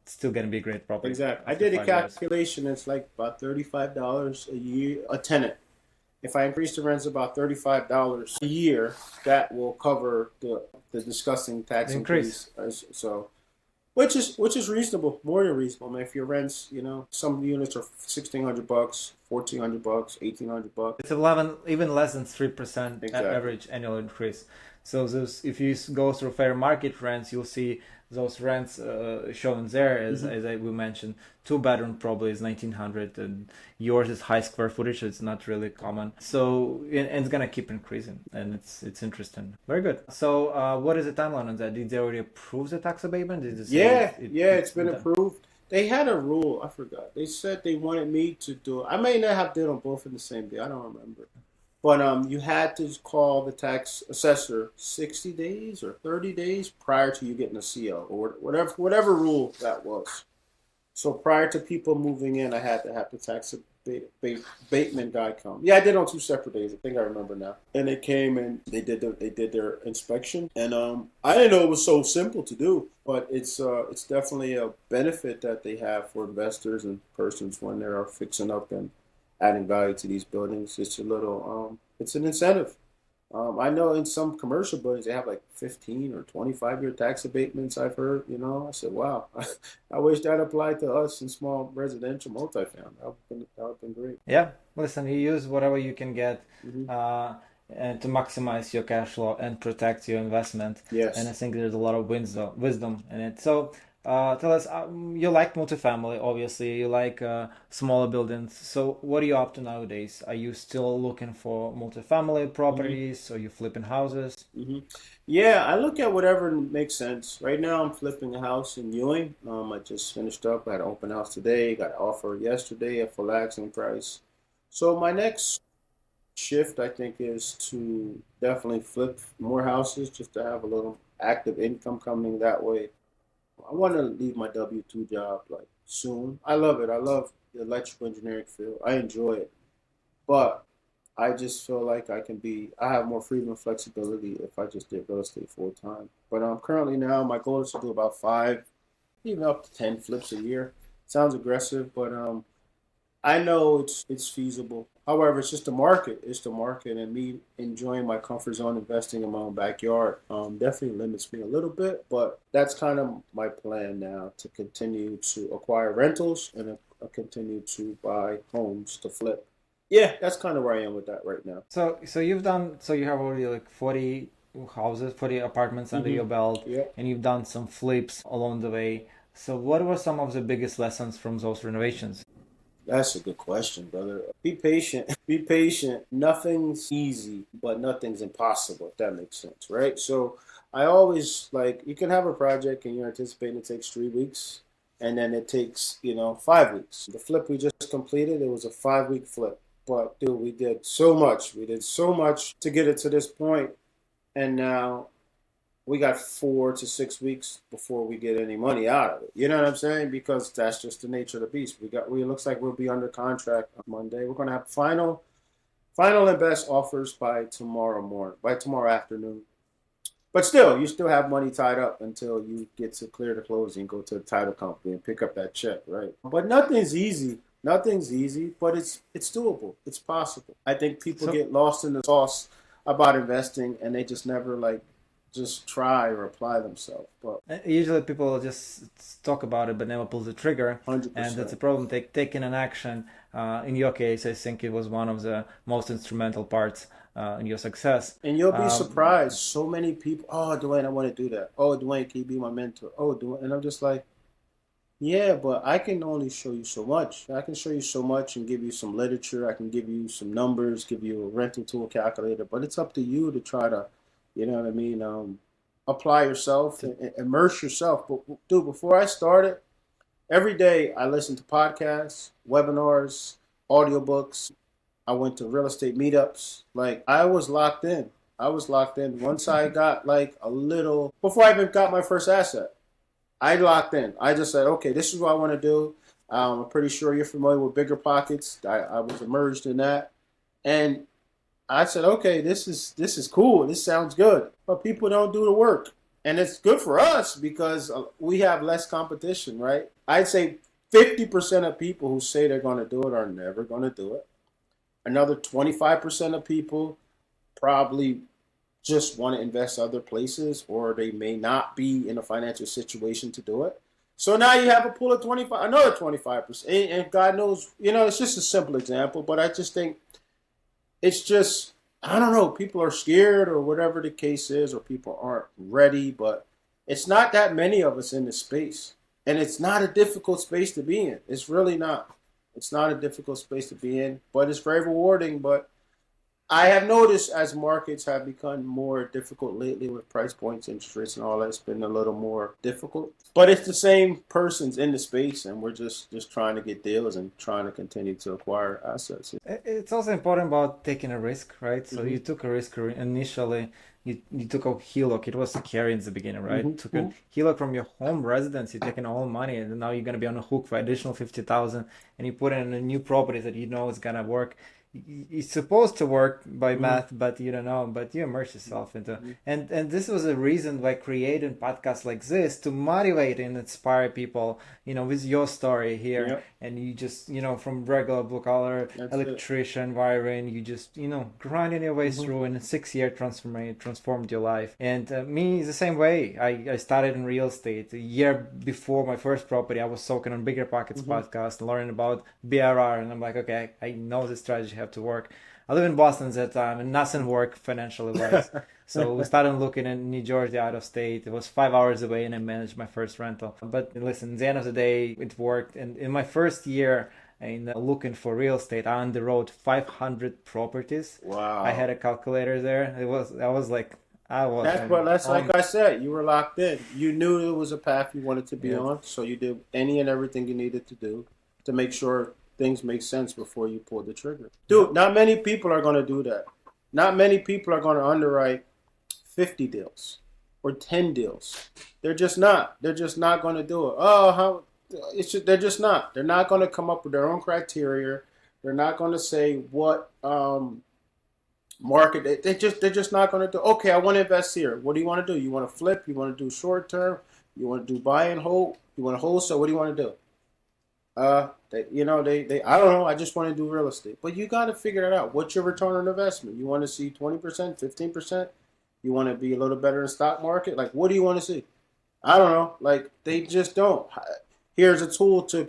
It's still going to be a great property. Exactly. I after did a 5 years. calculation. It's like about $35 a year, a tenant. If I increase the rents about $35 a year, that will cover the disgusting tax Increase. increase. So, which is reasonable, more than reasonable. I mean, if your rents, some units are $1,600, $1,400, $1,800. It's 11, even less than 3% Exactly. average annual increase. So those, if you go through fair market rents, you'll see those rents shown there, as we mentioned. 2 bedroom probably is 1,900, and yours is high square footage, so it's not really common. So and it's gonna keep increasing, and it's interesting. Very good. So what is the timeline on that? Did they already approve the tax abatement? Did they say It's been approved. They had a rule. I forgot. They said they wanted me to do it. I may not have did them both in the same day. I don't remember. But you had to call the tax assessor 60 days or 30 days prior to you getting a CO or whatever rule that was. So prior to people moving in, I had to have the tax abatement guy come. Yeah, I did on 2 separate days. I think I remember now. And they came and they did their inspection. And I didn't know it was so simple to do, but it's definitely a benefit that they have for investors and persons when they are fixing up and adding value to these buildings. It's it's an incentive. I know in some commercial buildings they have like 15 or 25-year tax abatements. I've heard. I said, wow, I wish that applied to us in small residential multifamily. That would have been great. Yeah, listen, you use whatever you can get Hmm. and to maximize your cash flow and protect your investment. Yes. And I think there's a lot of wisdom in it. So tell us, you like multifamily, obviously, you like smaller buildings. So what are you up to nowadays? Are you still looking for multifamily properties, or you flipping houses? Hmm. Yeah, I look at whatever makes sense. Right now, I'm flipping a house in Ewing. I just finished up. I had an open house today. Got an offer yesterday at full asking price. So my next shift, I think, is to definitely flip more houses just to have a little active income coming that way. I want to leave my W-2 job like soon. I love it. I love the electrical engineering field. I enjoy it. But I just feel like I have more freedom and flexibility if I just did real estate full time. But currently now my goal is to do about 5, even up to 10 flips a year. Sounds aggressive, but I know it's feasible. However, it's just the market. It's the market, and me enjoying my comfort zone, investing in my own backyard, definitely limits me a little bit. But that's kind of my plan now to continue to acquire rentals and continue to buy homes to flip. Yeah, that's kind of where I am with that right now. So you have already like 40 houses, 40 apartments under your belt, Yeah. and you've done some flips along the way. So what were some of the biggest lessons from those renovations? That's a good question, brother. Be patient. Be patient. Nothing's easy, but nothing's impossible, if that makes sense, right? So I always you can have a project and you're anticipating it takes 3 weeks, and then it takes, 5 weeks. The flip we just completed, it was a 5-week flip. But dude, we did so much. We did so much to get it to this point, and now we got 4 to 6 weeks before we get any money out of it. You know what I'm saying? Because that's just the nature of the beast. We looks like we'll be under contract on Monday. We're gonna have final and best offers by tomorrow morning, by tomorrow afternoon. But still, you still have money tied up until you get to clear the closing, go to the title company and pick up that check, right? But nothing's easy. Nothing's easy, but it's doable. It's possible. I think people So get lost in the sauce about investing, and they just never just try or apply themselves. But usually people just talk about it but never pull the trigger, and that's a 100%. problem. Taking an action. In your case, I think it was one of the most instrumental parts in your success. And you'll be Um, surprised. So many people, oh, Duane, I want to do that. Oh, Duane, can you be my mentor? Oh, Duane. And I'm just like, Yeah, but I can only show you so much. I can show you so much and give you some literature. I can give you some numbers, give you a rental tool calculator, but it's up to you to try to, you know what I mean, apply yourself and immerse yourself. But dude, before I started, every day I listened to podcasts, webinars, audiobooks. I went to real estate meetups. Like I was locked in. I was locked in. Once I got like a little before I even got my first asset. I locked in. I just said, okay, this is what I want to do. I'm pretty sure you're familiar with Bigger Pockets. I was immersed in that, and I said, okay, this is cool. This sounds good, but people don't do the work, and it's good for us because we have less competition, right? I'd say 50% of people who say they're going to do it are never going to do it. Another 25% of people probably just want to invest other places or they may not be in a financial situation to do it. So now you have a pool of 25, another 25%. And God knows, it's just a simple example, but I just think it's just, I don't know, people are scared or whatever the case is, or people aren't ready, but it's not that many of us in this space. And it's not a difficult space to be in. It's really not. It's not a difficult space to be in, but it's very rewarding. But I have noticed as markets have become more difficult lately with price points, interest rates, and all that, it's been a little more difficult. But it's the same persons in the space, and we're just trying to get deals and trying to continue to acquire assets. It's also important about taking a risk, right? So Mm-hmm. you took a risk initially. You took a HELOC. It was scary in the beginning, right? Took a Mm-hmm. HELOC from your home residence. You're taking all money, and now you're gonna be on the hook for additional 50,000, and you put in a new property that you know is gonna work. It's supposed to work by Mm-hmm. math, but you don't know. But you immerse yourself into, Mm-hmm. and this was a reason why creating podcasts like this to motivate and inspire people. With your story here, Yep, and you just from regular blue collar that's it. electrician wiring, you just grinding your way Mm-hmm. through, and in 6 year transformed your life. And me the same way. I started in real estate a year before my first property. I was soaking on Bigger Pockets Mm-hmm. podcast, learning about BRRR, and I'm like, okay, I know this strategy have to work. I live in Boston at that time, and nothing worked financially wise. So we started looking in New Jersey, out of state. It was 5 hours away, and I managed my first rental. But listen, at the end of the day, it worked. And in my first year in looking for real estate, I underwrote 500 properties. I had Wow. a calculator there. I was like, I was That's on. like I said, you were locked in. You knew it was a path you wanted to be Yeah. on, so you did any and everything you needed to do to make sure things make sense before you pulled the trigger. Yeah. Dude, not many people are going to do that. Not many people are going to underwrite 50 deals or 10 deals. They're just not. They're just not going to do it. Oh, how they're just not. They're not going to come up with their own criteria. They're not going to say what market they're just not going to do. Okay, I want to invest here. What do you want to do? You want to flip? You want to do short term? You want to do buy and hold? You want to wholesale? What do you want to do? They I don't know. I just want to do real estate. But you got to figure it out. What's your return on investment? You want to see 20%, 15%? You want to be a little better in the stock market? Like, what do you want to see? I don't know. Like, they just don't. Here's a tool to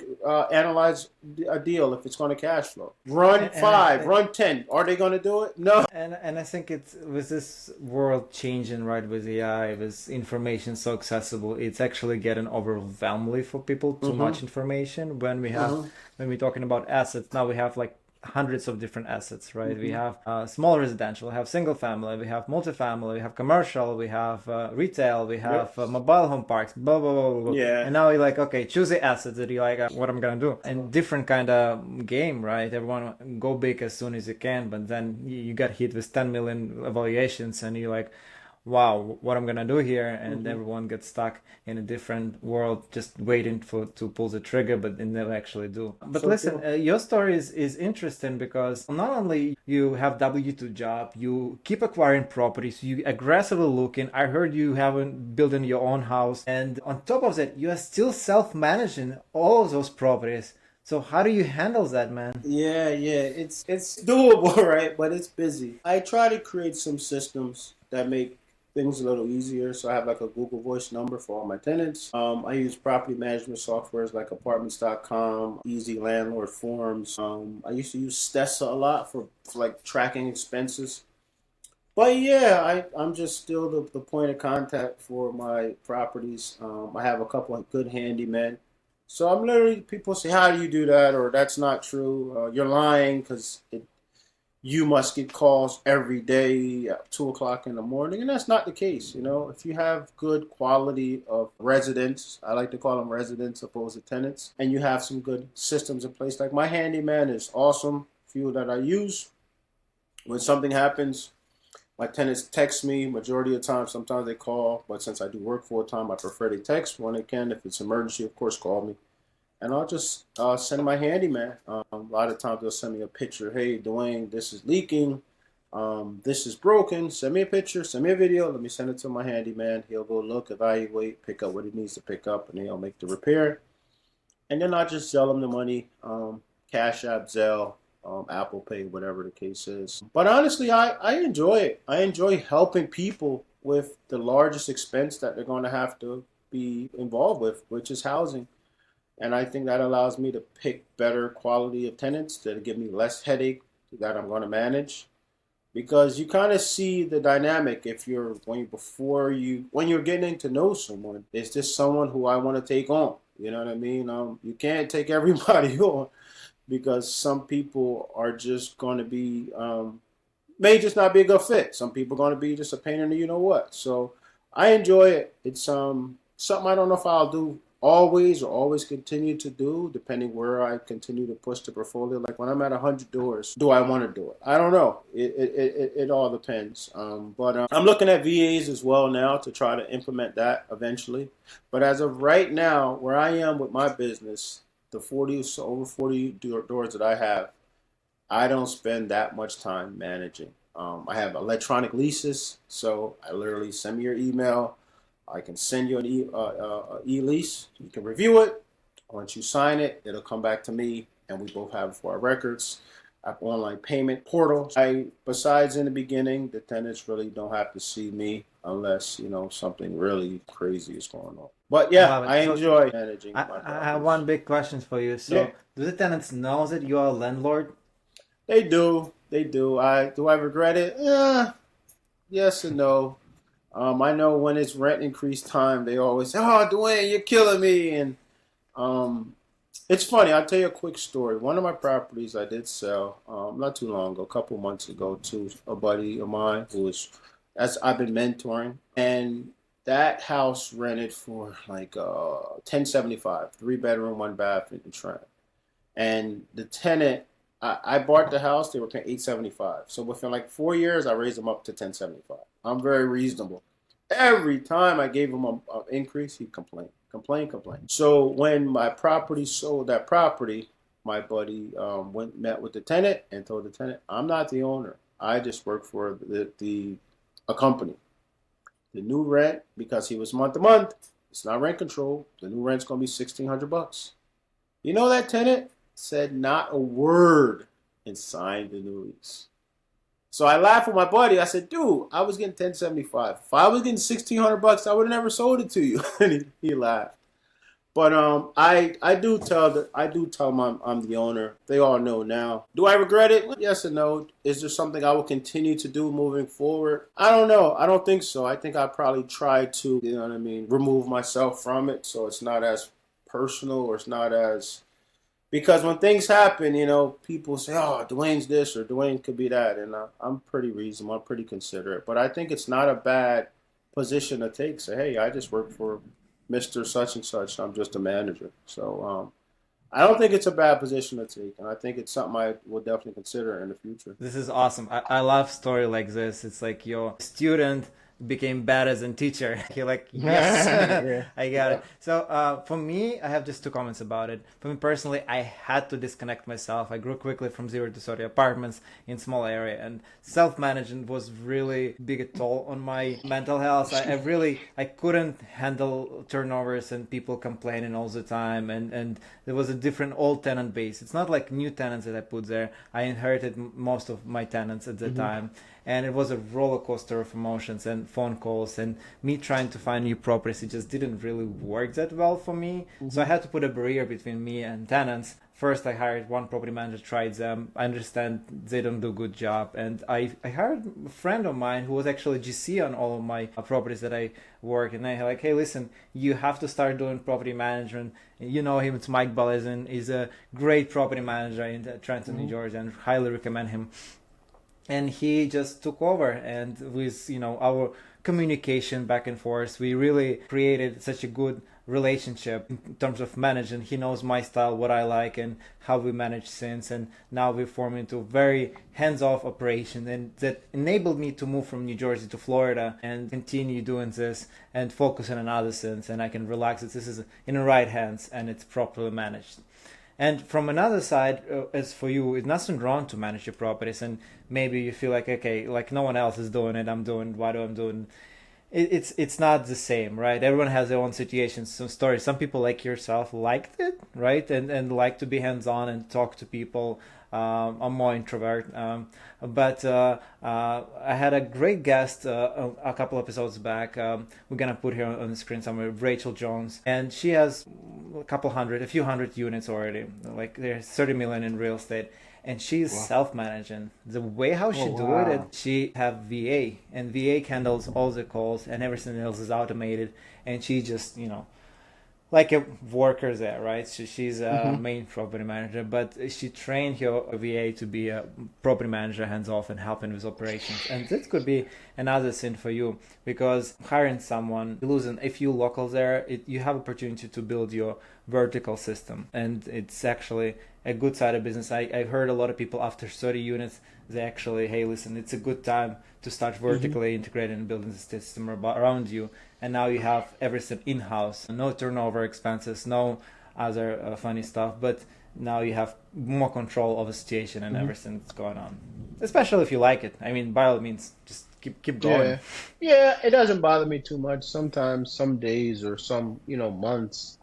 analyze a deal if it's going to cash flow. Run And five, run 10. Are they going to do it? No. and I think it's with this world changing, right, with AI, with information so accessible, it's actually getting overwhelmingly for people. Too Mm-hmm. much information when we have Mm-hmm. when we're talking about assets. Now we have like hundreds of different assets, right? We Mm-hmm. have small residential, we have single family, we have multifamily, we have commercial, we have retail, we Yep. have mobile home parks, blah, blah, blah, blah, blah. Yeah. And now you're like, okay, choose the assets that you like, what I'm gonna do. And different kind of game, right? Everyone go big as soon as you can, but then you got hit with 10 million evaluations, and you're like, wow, what I'm gonna do here, and Mm-hmm. everyone gets stuck in a different world, just waiting for to pull the trigger, but they never actually do. But So listen, true. your story is interesting because not only you have W2 job, you keep acquiring properties, you aggressively looking. I heard you haven't building your own house, and on top of that, you are still self-managing all of those properties. So how do you handle that, man? Yeah. It's doable, right? But it's busy. I try to create some systems that make things a little easier. So I have like a Google Voice number for all my tenants. I use property management softwares like apartments.com, easy landlord forms. I used to use Stessa a lot for like tracking expenses. But yeah, I'm just still the point of contact for my properties. I have a couple of good handymen. So I'm literally, people say, how do you do that? Or that's not true. You're lying because you must get calls every day at 2 o'clock in the morning. And that's not the case. If you have good quality of residents, I like to call them residents opposed to tenants, and you have some good systems in place. Like my handyman is awesome, few that I use. When something happens, my tenants text me majority of the time. Sometimes they call, but since I do work full time, I prefer they text when they can. If it's emergency, of course, call me, and I'll just send my handyman. A lot of times they'll send me a picture. Hey, Duane, this is leaking. This is broken. Send me a picture. Send me a video. Let me send it to my handyman. He'll go look, evaluate, pick up what he needs to pick up, and he'll make the repair. And then I just sell him the money. Cash App, Zelle, Apple Pay, whatever the case is. But honestly, I enjoy it. I enjoy helping people with the largest expense that they're going to have to be involved with, which is housing. And I think that allows me to pick better quality of tenants that give me less headache that I'm going to manage. Because you kind of see the dynamic if you're when you're getting to know someone. Is this someone who I want to take on? You know what I mean? You can't take everybody on because some people are just going to be may just not be a good fit. Some people are going to be just a pain in the you know what. So I enjoy it. It's something I don't know if I'll do always or always continue to do, depending where I continue to push the portfolio. Like when I'm at 100 doors, do I want to do it? I don't know. It all depends. But I'm looking at VAs as well now to try to implement that eventually. But as of right now, where I am with my business, the 40 so over 40 doors that I have, I don't spend that much time managing. I have electronic leases, so I literally send me your email. I can send you an e-lease. You can review it. Once you sign it, it'll come back to me, and we both have it for our records. I have online payment portal. Besides in the beginning, the tenants really don't have to see me unless something really crazy is going on. But I yeah, love it. I So enjoy managing my I have properties. one big question for you. Yeah, So do the tenants know that you are a landlord? they do. They do. I regret it? Yes and no. I know when it's rent increase time, they always say, "Oh, Duane, you're killing me." And um, it's funny. I'll tell you a quick story. One of my properties I did sell not too long ago, a couple months ago, to a buddy of mine who was, as I've been mentoring, and that house rented for like 1075, 3 bedroom, 1 bath in Trent. And the tenant, I bought the house. They were paying 875. So within like 4 years, I raised them up to 1075. I'm very reasonable. Every time I gave him an increase, he complained, complained, complained. So when my property sold that property, my buddy went met with the tenant and told the tenant, "I'm not the owner. I just work for the a company. The new rent, because he was month to month, it's not rent control. The new rent's gonna be $1,600. You know that tenant said not a word and signed the new lease. So I laughed with my buddy. I said, "Dude, I was getting 1075. If I was getting $1,600, I would have never sold it to you." And he laughed. But I do tell them I'm the owner. They all know now. Do I regret it? Yes and no. Is there something I will continue to do moving forward? I don't know. I don't think so. I think I probably try to, remove myself from it so it's not as personal or it's not as because when things happen, people say, "Oh, Duane's this or Duane could be that," and I'm pretty reasonable. I'm pretty considerate, but I think it's not a bad position to take. Say, "Hey, I just work for Mister Such and Such. I'm just a manager." So I don't think it's a bad position to take, and I think it's something I will definitely consider in the future. This is awesome. I love story like this. It's like your student became bad as a teacher. You're like, yes, Yeah. I got it. So for me, I have just two comments about it. For me personally, I had to disconnect myself. I grew quickly from 0 to 30 apartments in small area, and self-management was really big a toll on my mental health. I couldn't handle turnovers and people complaining all the time, and there was a different old tenant base. It's not like new tenants that I put there. I inherited most of my tenants at the time, and it was a roller coaster of emotions and phone calls, and me trying to find new properties. It just didn't really work that well for me. So I had to put a barrier between me and tenants. First, I hired one property manager, tried them. I understand they don't do a good job. And I hired a friend of mine who was actually GC on all of my properties that I work. And I like, hey, listen, you have to start doing property management. You know him, it's Mike Balezin. He's a great property manager in Trenton, New Georgia, and highly recommend him. And he just took over, and with our communication back and forth, we really created such a good relationship in terms of managing. He knows my style, what I like, and how we manage things, and now we formed into a very hands-off operation, and that enabled me to move from New Jersey to Florida and continue doing this and focus on another things, and I can relax it. This is in the right hands and it's properly managed. And from another side, as for you, it's nothing wrong to manage your properties, and maybe you feel like, okay, like no one else is doing it, I'm doing, why do I'm doing it? It's not the same, right? Everyone has their own situations, some stories. Some people like yourself liked it, right? And like to be hands-on and talk to people. I'm more introvert, but I had a great guest a couple episodes back. We're gonna put her on the screen somewhere, Rachel Jones, and she has a few hundred units already. Like there's 30 million in real estate, and she's self-managing. The way how she do it, she have VA, and VA handles all the calls, and everything else is automated, and she just like a worker there, right? She's a main property manager, but she trained her VA to be a property manager, hands-off, and helping with operations. And this could be another thing for you, because hiring someone, losing a few locals there, you have opportunity to build your vertical system, and it's actually a good side of business. I've heard a lot of people after 30 units, they actually, hey, listen, it's a good time to start vertically integrating and building the system around you. And now you have everything in-house, no turnover expenses, no other funny stuff, but now you have more control of the situation and everything that's going on. Especially if you like it. I mean, by all means, just keep going. Yeah, it doesn't bother me too much. Sometimes, some days or some, months,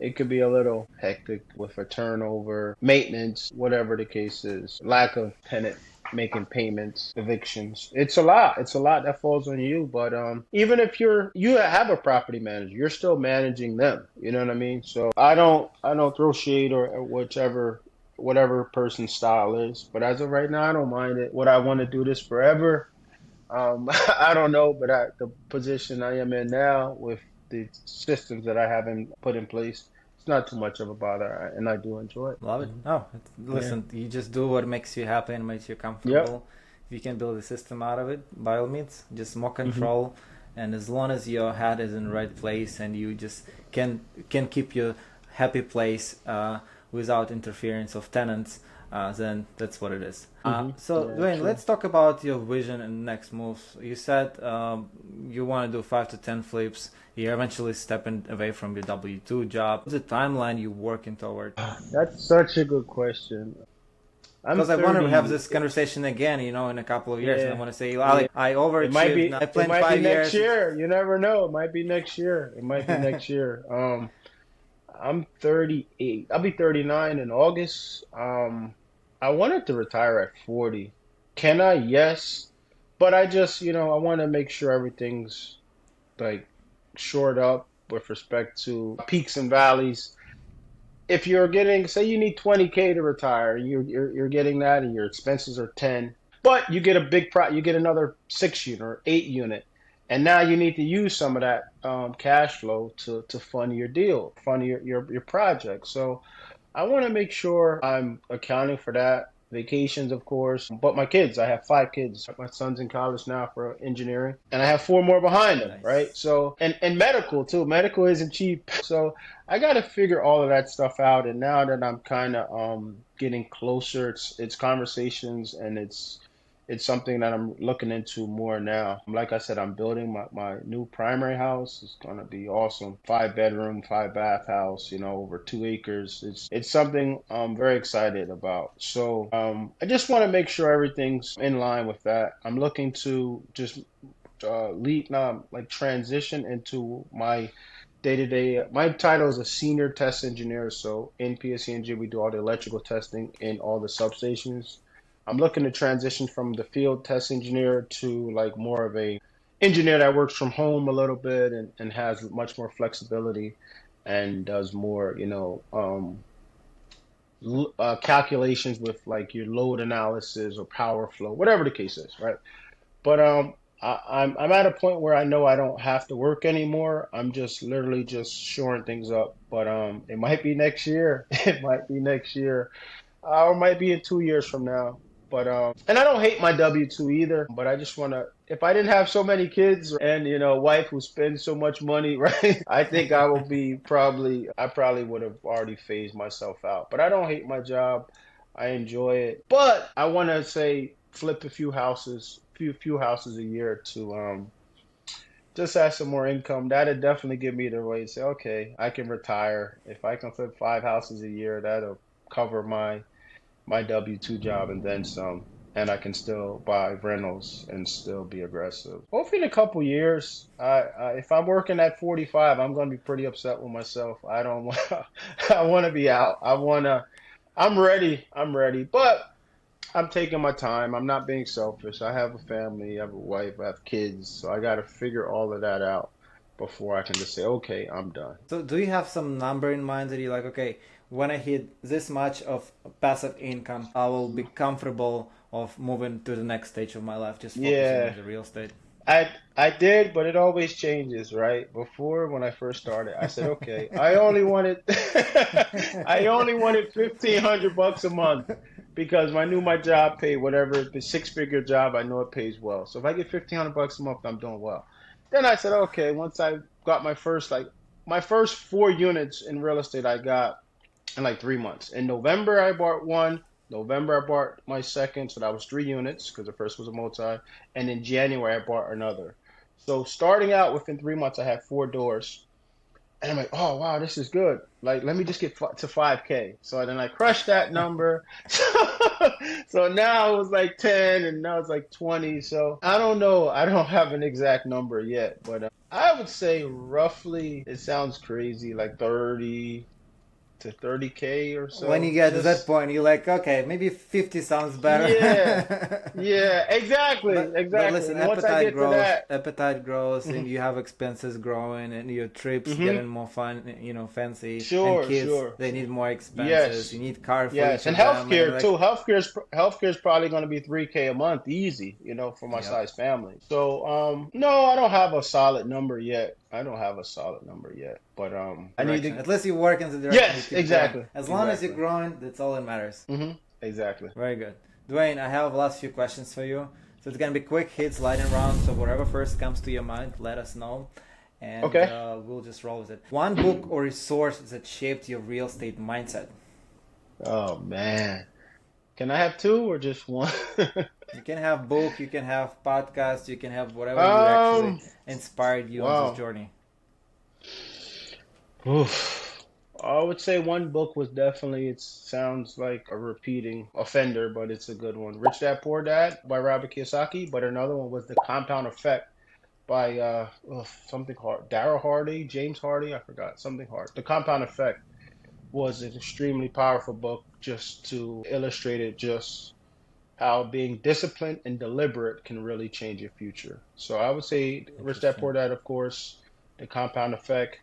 it could be a little hectic with a turnover, maintenance, whatever the case is, lack of tenant making payments, evictions. It's a lot. It's a lot that falls on you. But even if you have a property manager, you're still managing them. You know what I mean? So I don't throw shade or whatever person's style is. But as of right now, I don't mind it. Would I want to do this forever? I don't know, but the position I am in now with the systems that I haven't put in place, it's not too much of a bother, and I do enjoy it. Love it. Oh, listen, you just do what makes you happy and makes you comfortable. Yep. If you can build a system out of it, by all means, just more control. And as long as your head is in the right place and you just can keep your happy place without interference of tenants, then that's what it is. So, Yeah, Duane, true. let's talk about your vision and next moves. You said you want to do 5 to 10 flips. You're eventually stepping away from your W-2 job. What's the timeline you're working toward? That's such a good question. I'm Because I want to 30. have this conversation again, in a couple of years. And I Yeah. want to say, Alex, I It might be. overachieved. I It planned might be 5 next years. year. You never know. It might be next year. It might be next year. I'm 38. I'll be 39 in August. I wanted to retire at 40. Can I? Yes. But I just, I want to make sure everything's like shored up with respect to peaks and valleys. If you're getting, say you need 20K to retire, you're getting that and your expenses are 10, but you get a you get another 6 unit or 8 unit. And now you need to use some of that cash flow to fund your deal, fund your project. So I want to make sure I'm accounting for that. Vacations, of course. But my kids, I have 5 kids. My son's in college now for engineering, and I have 4 more behind him, right? Nice. So, and medical too. Medical isn't cheap. So I got to figure all of that stuff out. And now that I'm kind of getting closer, it's conversations, and it's something that I'm looking into more now. Like I said, I'm building my new primary house. It's gonna be awesome. 5 bedroom, 5 bath house, over 2 acres. It's something I'm very excited about. So I just want to make sure everything's in line with that. I'm looking to just transition into my day-to-day. My title is a senior test engineer. So in PSENG, we do all the electrical testing in all the substations. I'm looking to transition from the field test engineer to like more of a engineer that works from home a little bit and has much more flexibility and does more, calculations with like your load analysis or power flow, whatever the case is, right? But I'm at a point where I know I don't have to work anymore. I'm just literally just shoring things up. But it might be next year. It might be next year, or it might be in 2 years from now. But and I don't hate my W-2 either. But I just want to. If I didn't have so many kids and wife who spends so much money, right? I think I will be probably. I probably would have already phased myself out. But I don't hate my job. I enjoy it. But I want to say flip a few houses, few houses a year to just add some more income. That'd definitely give me the way to say, okay, I can retire. If I can flip 5 houses a year, that'll cover my W-2 job and then some. And I can still buy rentals and still be aggressive. Hopefully in a couple years, if I'm working at 45, I'm going to be pretty upset with myself. I don't want, I want to be out. I'm ready. I'm ready. But I'm taking my time. I'm not being selfish. I have a family, I have a wife, I have kids, so I got to figure all of that out before I can just say, okay, I'm done. So do you have some number in mind that you're like, okay, when I hit this much of passive income, I will be comfortable of moving to the next stage of my life, just focusing on Yeah, the real estate? I did, but it always changes, right? Before when I first started, I said, okay, I only wanted I only wanted $1,500 a month because I knew my job paid whatever the six-figure job. I know it pays well. So if I get $1,500 a month, I'm doing well. Then I said, okay, once I got my first 4 units in real estate, I got in like 3 months. In November, I bought one. November, I bought my second, so that was 3 units because the first was a multi. And in January, I bought another. So starting out within 3 months, I had 4 doors. And I'm like, oh, wow, this is good. Like, let me just get to 5K. So then I crushed that number. So now it was like 10 and now it's like 20. So I don't know. I don't have an exact number yet, but I would say roughly, it sounds crazy, like 30 to 30K or When you so. get to that Just point, you're like, okay, maybe 50 sounds yeah, better. yeah, exactly, But exactly. listen, And once I get to that, appetite grows, and mhm, you have expenses growing, and your trips mhm, getting more fun, fancy, and sure, kids sure. they need more expenses. You Yes, need car for yes. each And of them, and healthcare like, too. Healthcare is probably going to be 3K a month, easy, for my yep, size family. So, no, I don't have a solid number yet. I don't have a solid number yet, but I need direction. to. At least you work in the direction. You Yes, keep growing. exactly, As long as you're exactly. growing, that's all that matters. Exactly. Very good, Dwayne. I have last few questions for you. So it's gonna be quick hits, lightning round. So whatever first comes to your mind, let us know, and Okay. we'll just roll with it. One book or resource that shaped your real estate mindset. Oh man, can I have two or just one? You can have book, you can have podcast, you can have whatever you actually Um. inspired you on this Wow. journey. Oof. I would say one book was definitely, it sounds like a repeating offender, but it's a good one. Rich Dad Poor Dad by Robert Kiyosaki, but another one was The Compound Effect by something hard. Darryl Hardy, James Hardy, I forgot, something hard. The Compound Effect was an extremely powerful book just to illustrate it, just how being disciplined and deliberate can really change your future. So I would say Rich Dad Interesting. Poor Dad, of course, The Compound Effect,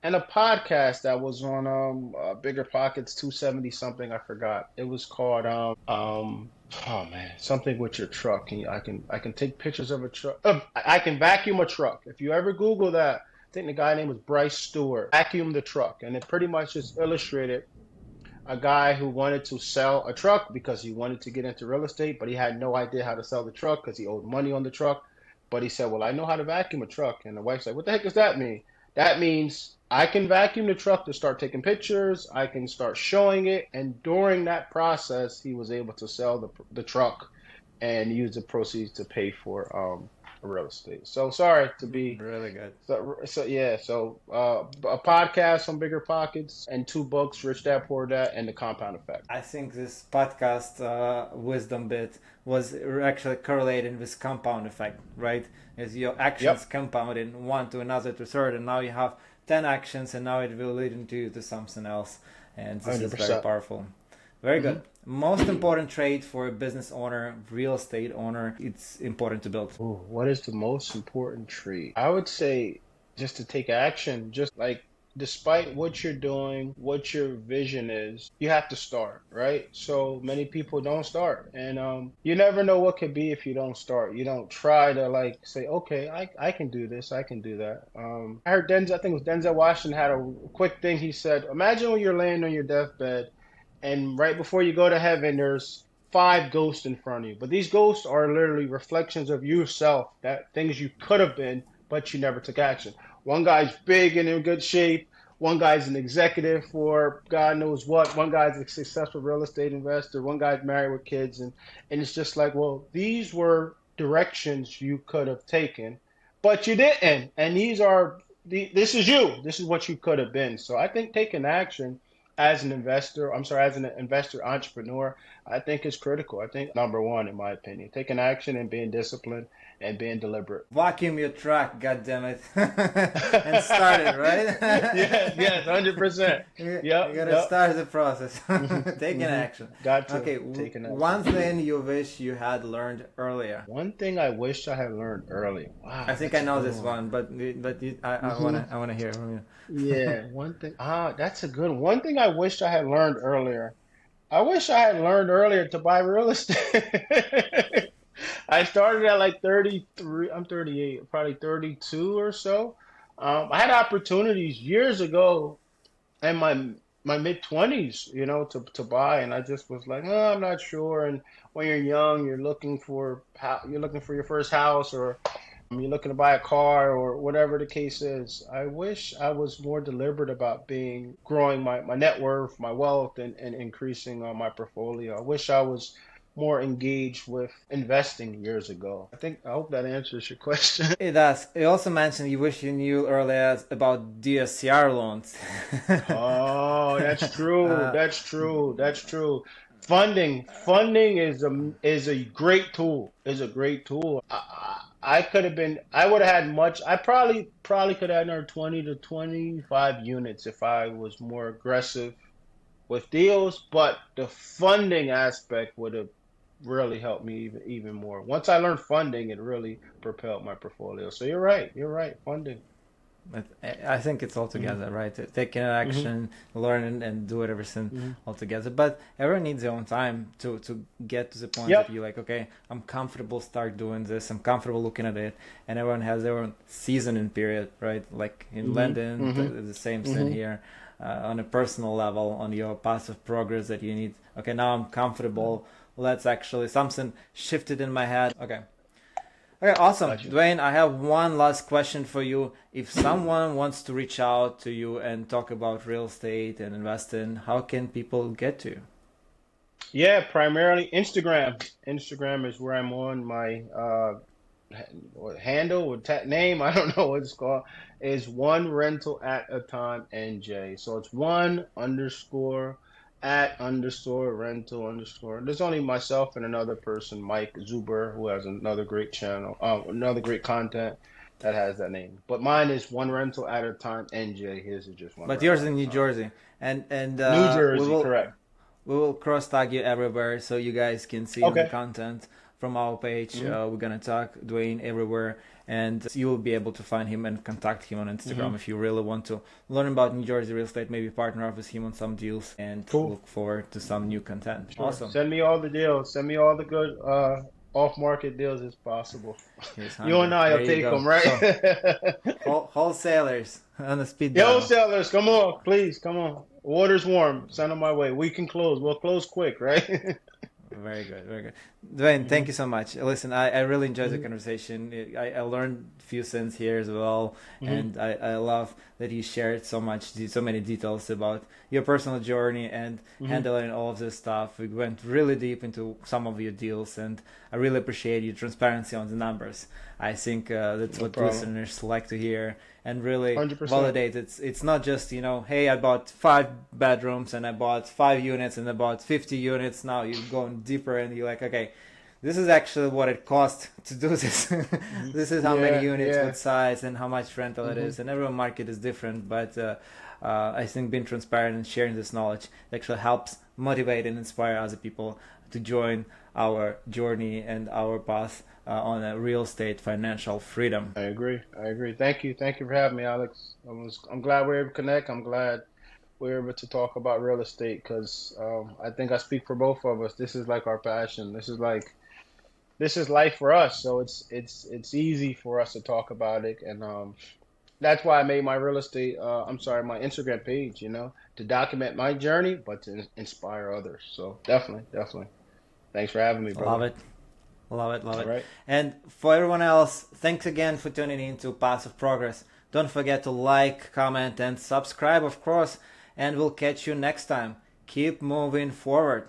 and a podcast that was on Bigger Pockets 270 something, I forgot. It was called oh man, something with your truck. And I can take pictures of a truck. I can vacuum a truck. If you ever Google that, I think the guy name was Bryce Stewart. Vacuum the truck, and it pretty much just illustrated a guy who wanted to sell a truck because he wanted to get into real estate, but he had no idea how to sell the truck because he owed money on the truck. But he said, well, I know how to vacuum a truck. And the wife's like, what the heck does that mean? That means I can vacuum the truck to start taking pictures. I can start showing it. And during that process, he was able to sell the truck and use the proceeds to pay for real estate. So sorry to be Really good. so yeah, so a podcast on Bigger Pockets and two books, Rich Dad Poor Dad and The Compound Effect. I think this podcast wisdom bit was actually correlating with compound effect, right? As your actions Yep, compounding one to another to third, and now you have 10 actions, and now it will lead into to something else. And this is very 100%. powerful. Very Hmm. good. most important trait for a business owner, real estate owner, it's important to build? Ooh, what is the most important trait? I would say just to take action, just like despite what you're doing, what your vision is, you have to start, right? So many people don't start. And you never know what could be if you don't start. You don't try to like say, okay, I can do this, I can do that. I heard Denzel, I think it was Denzel Washington had a quick thing. He said, imagine when you're laying on your deathbed and right before you go to heaven, there's five ghosts in front of you. But these ghosts are literally reflections of yourself, that things you could have been, but you never took action. One guy's big and in good shape. One guy's an executive for God knows what. One guy's a successful real estate investor. One guy's married with kids. And it's just like, well, these were directions you could have taken, but you didn't. And this is you. This is what you could have been. So I think taking action as an investor, as an investor entrepreneur, I think is critical. I think number one, in my opinion, taking action and being disciplined and being deliberate. Vacuum your truck, goddammit, and start it, right? Yes, 100%. You Yep, gotta start the process. Taking action. Got to. Okay, Taking action. one thing you wish you had learned earlier. One thing I wish I had learned early. Wow, I think I know this one, but I wanna hear from you. Yeah, one thing. That's a good one. One thing I wish I had learned earlier. I wish I had learned earlier to buy real estate. I started at like 33. I'm 38, probably 32 or so. I had opportunities years ago in my mid 20s, to buy, and I just was like, oh, I'm not sure. And when you're young, you're looking for your first house, or you're looking to buy a car, or whatever the case is. I wish I was more deliberate about growing my net worth, my wealth, and increasing my portfolio. I wish I was more engaged with investing years ago. I hope that answers your question. It does. You also mentioned you wish you knew earlier about DSCR loans. Oh, that's true. That's true. That's true. Funding is a great tool. Is a great tool. I would have had much. I probably could have had another 20 to 25 units if I was more aggressive with deals, but the funding aspect would have really helped me even more. Once I learned funding, it really propelled my portfolio. So you're right. Funding. But I think it's all together, right? Taking action, learn and do everything all together. But everyone needs their own time to get to the point that you're like, okay, I'm comfortable start doing this. I'm comfortable looking at it. And everyone has their own seasoning period, right? Like in London, the same thing here. On a personal level, on your passive progress that you need. Okay, now I'm comfortable. Let's actually, something shifted in my head. Okay, awesome. Gotcha. Duane, I have one last question for you. If someone wants to reach out to you and talk about real estate and investing, how can people get to you? Yeah, primarily Instagram. Instagram is where I'm on. My handle or name, I don't know what it's called, is one rental at a time NJ. So it's one underscore at underscore rental underscore. There's only myself and another person, Mike Zuber, who has another great channel, another great content that has that name. But mine is one rental at a time NJ. His is just one. But yours in New Jersey, and New Jersey, correct. We will cross tag you everywhere so you guys can see the content from our page. We're gonna tag Duane everywhere, and you will be able to find him and contact him on Instagram if you really want to learn about New Jersey real estate, maybe partner up with him on some deals, and look forward to some new content. Sure. Awesome. Send me all the deals. Send me all the good off-market deals as possible. You and I will take them, right? So, wholesalers on the speed dial. Wholesalers, come on, please, come on. Water's warm. Send them my way. We can close. We'll close quick, right? Very good, very good. Duane, thank you so much. Listen, I really enjoyed the conversation. I learned a few things here as well, and I love that you shared so many details about your personal journey and handling all of this stuff. We went really deep into some of your deals, and I really appreciate your transparency on the numbers. I think that's what listeners like to hear, and really 100%. validate it's not just, hey, I bought 5 bedrooms and I bought 5 units and I bought 50 units. Now you're going deeper and you're like, okay, this is actually what it costs to do this. This is how many units, what size, and how much rental it is. And every market is different, but I think being transparent and sharing this knowledge actually helps motivate and inspire other people to join our journey and our path on a real estate financial freedom. I agree. I agree. Thank you. Thank you for having me, Alex. I'm glad we're able to connect. I'm glad we're able to talk about real estate because I think I speak for both of us. This is like our passion. This is life for us. So it's easy for us to talk about it, and that's why I made my real estate. My Instagram page. To document my journey, but to inspire others. So definitely. Thanks for having me, brother. Love it. Love it. All right. And for everyone else, thanks again for tuning in to Paths of Progress. Don't forget to like, comment, and subscribe, of course, and we'll catch you next time. Keep moving forward.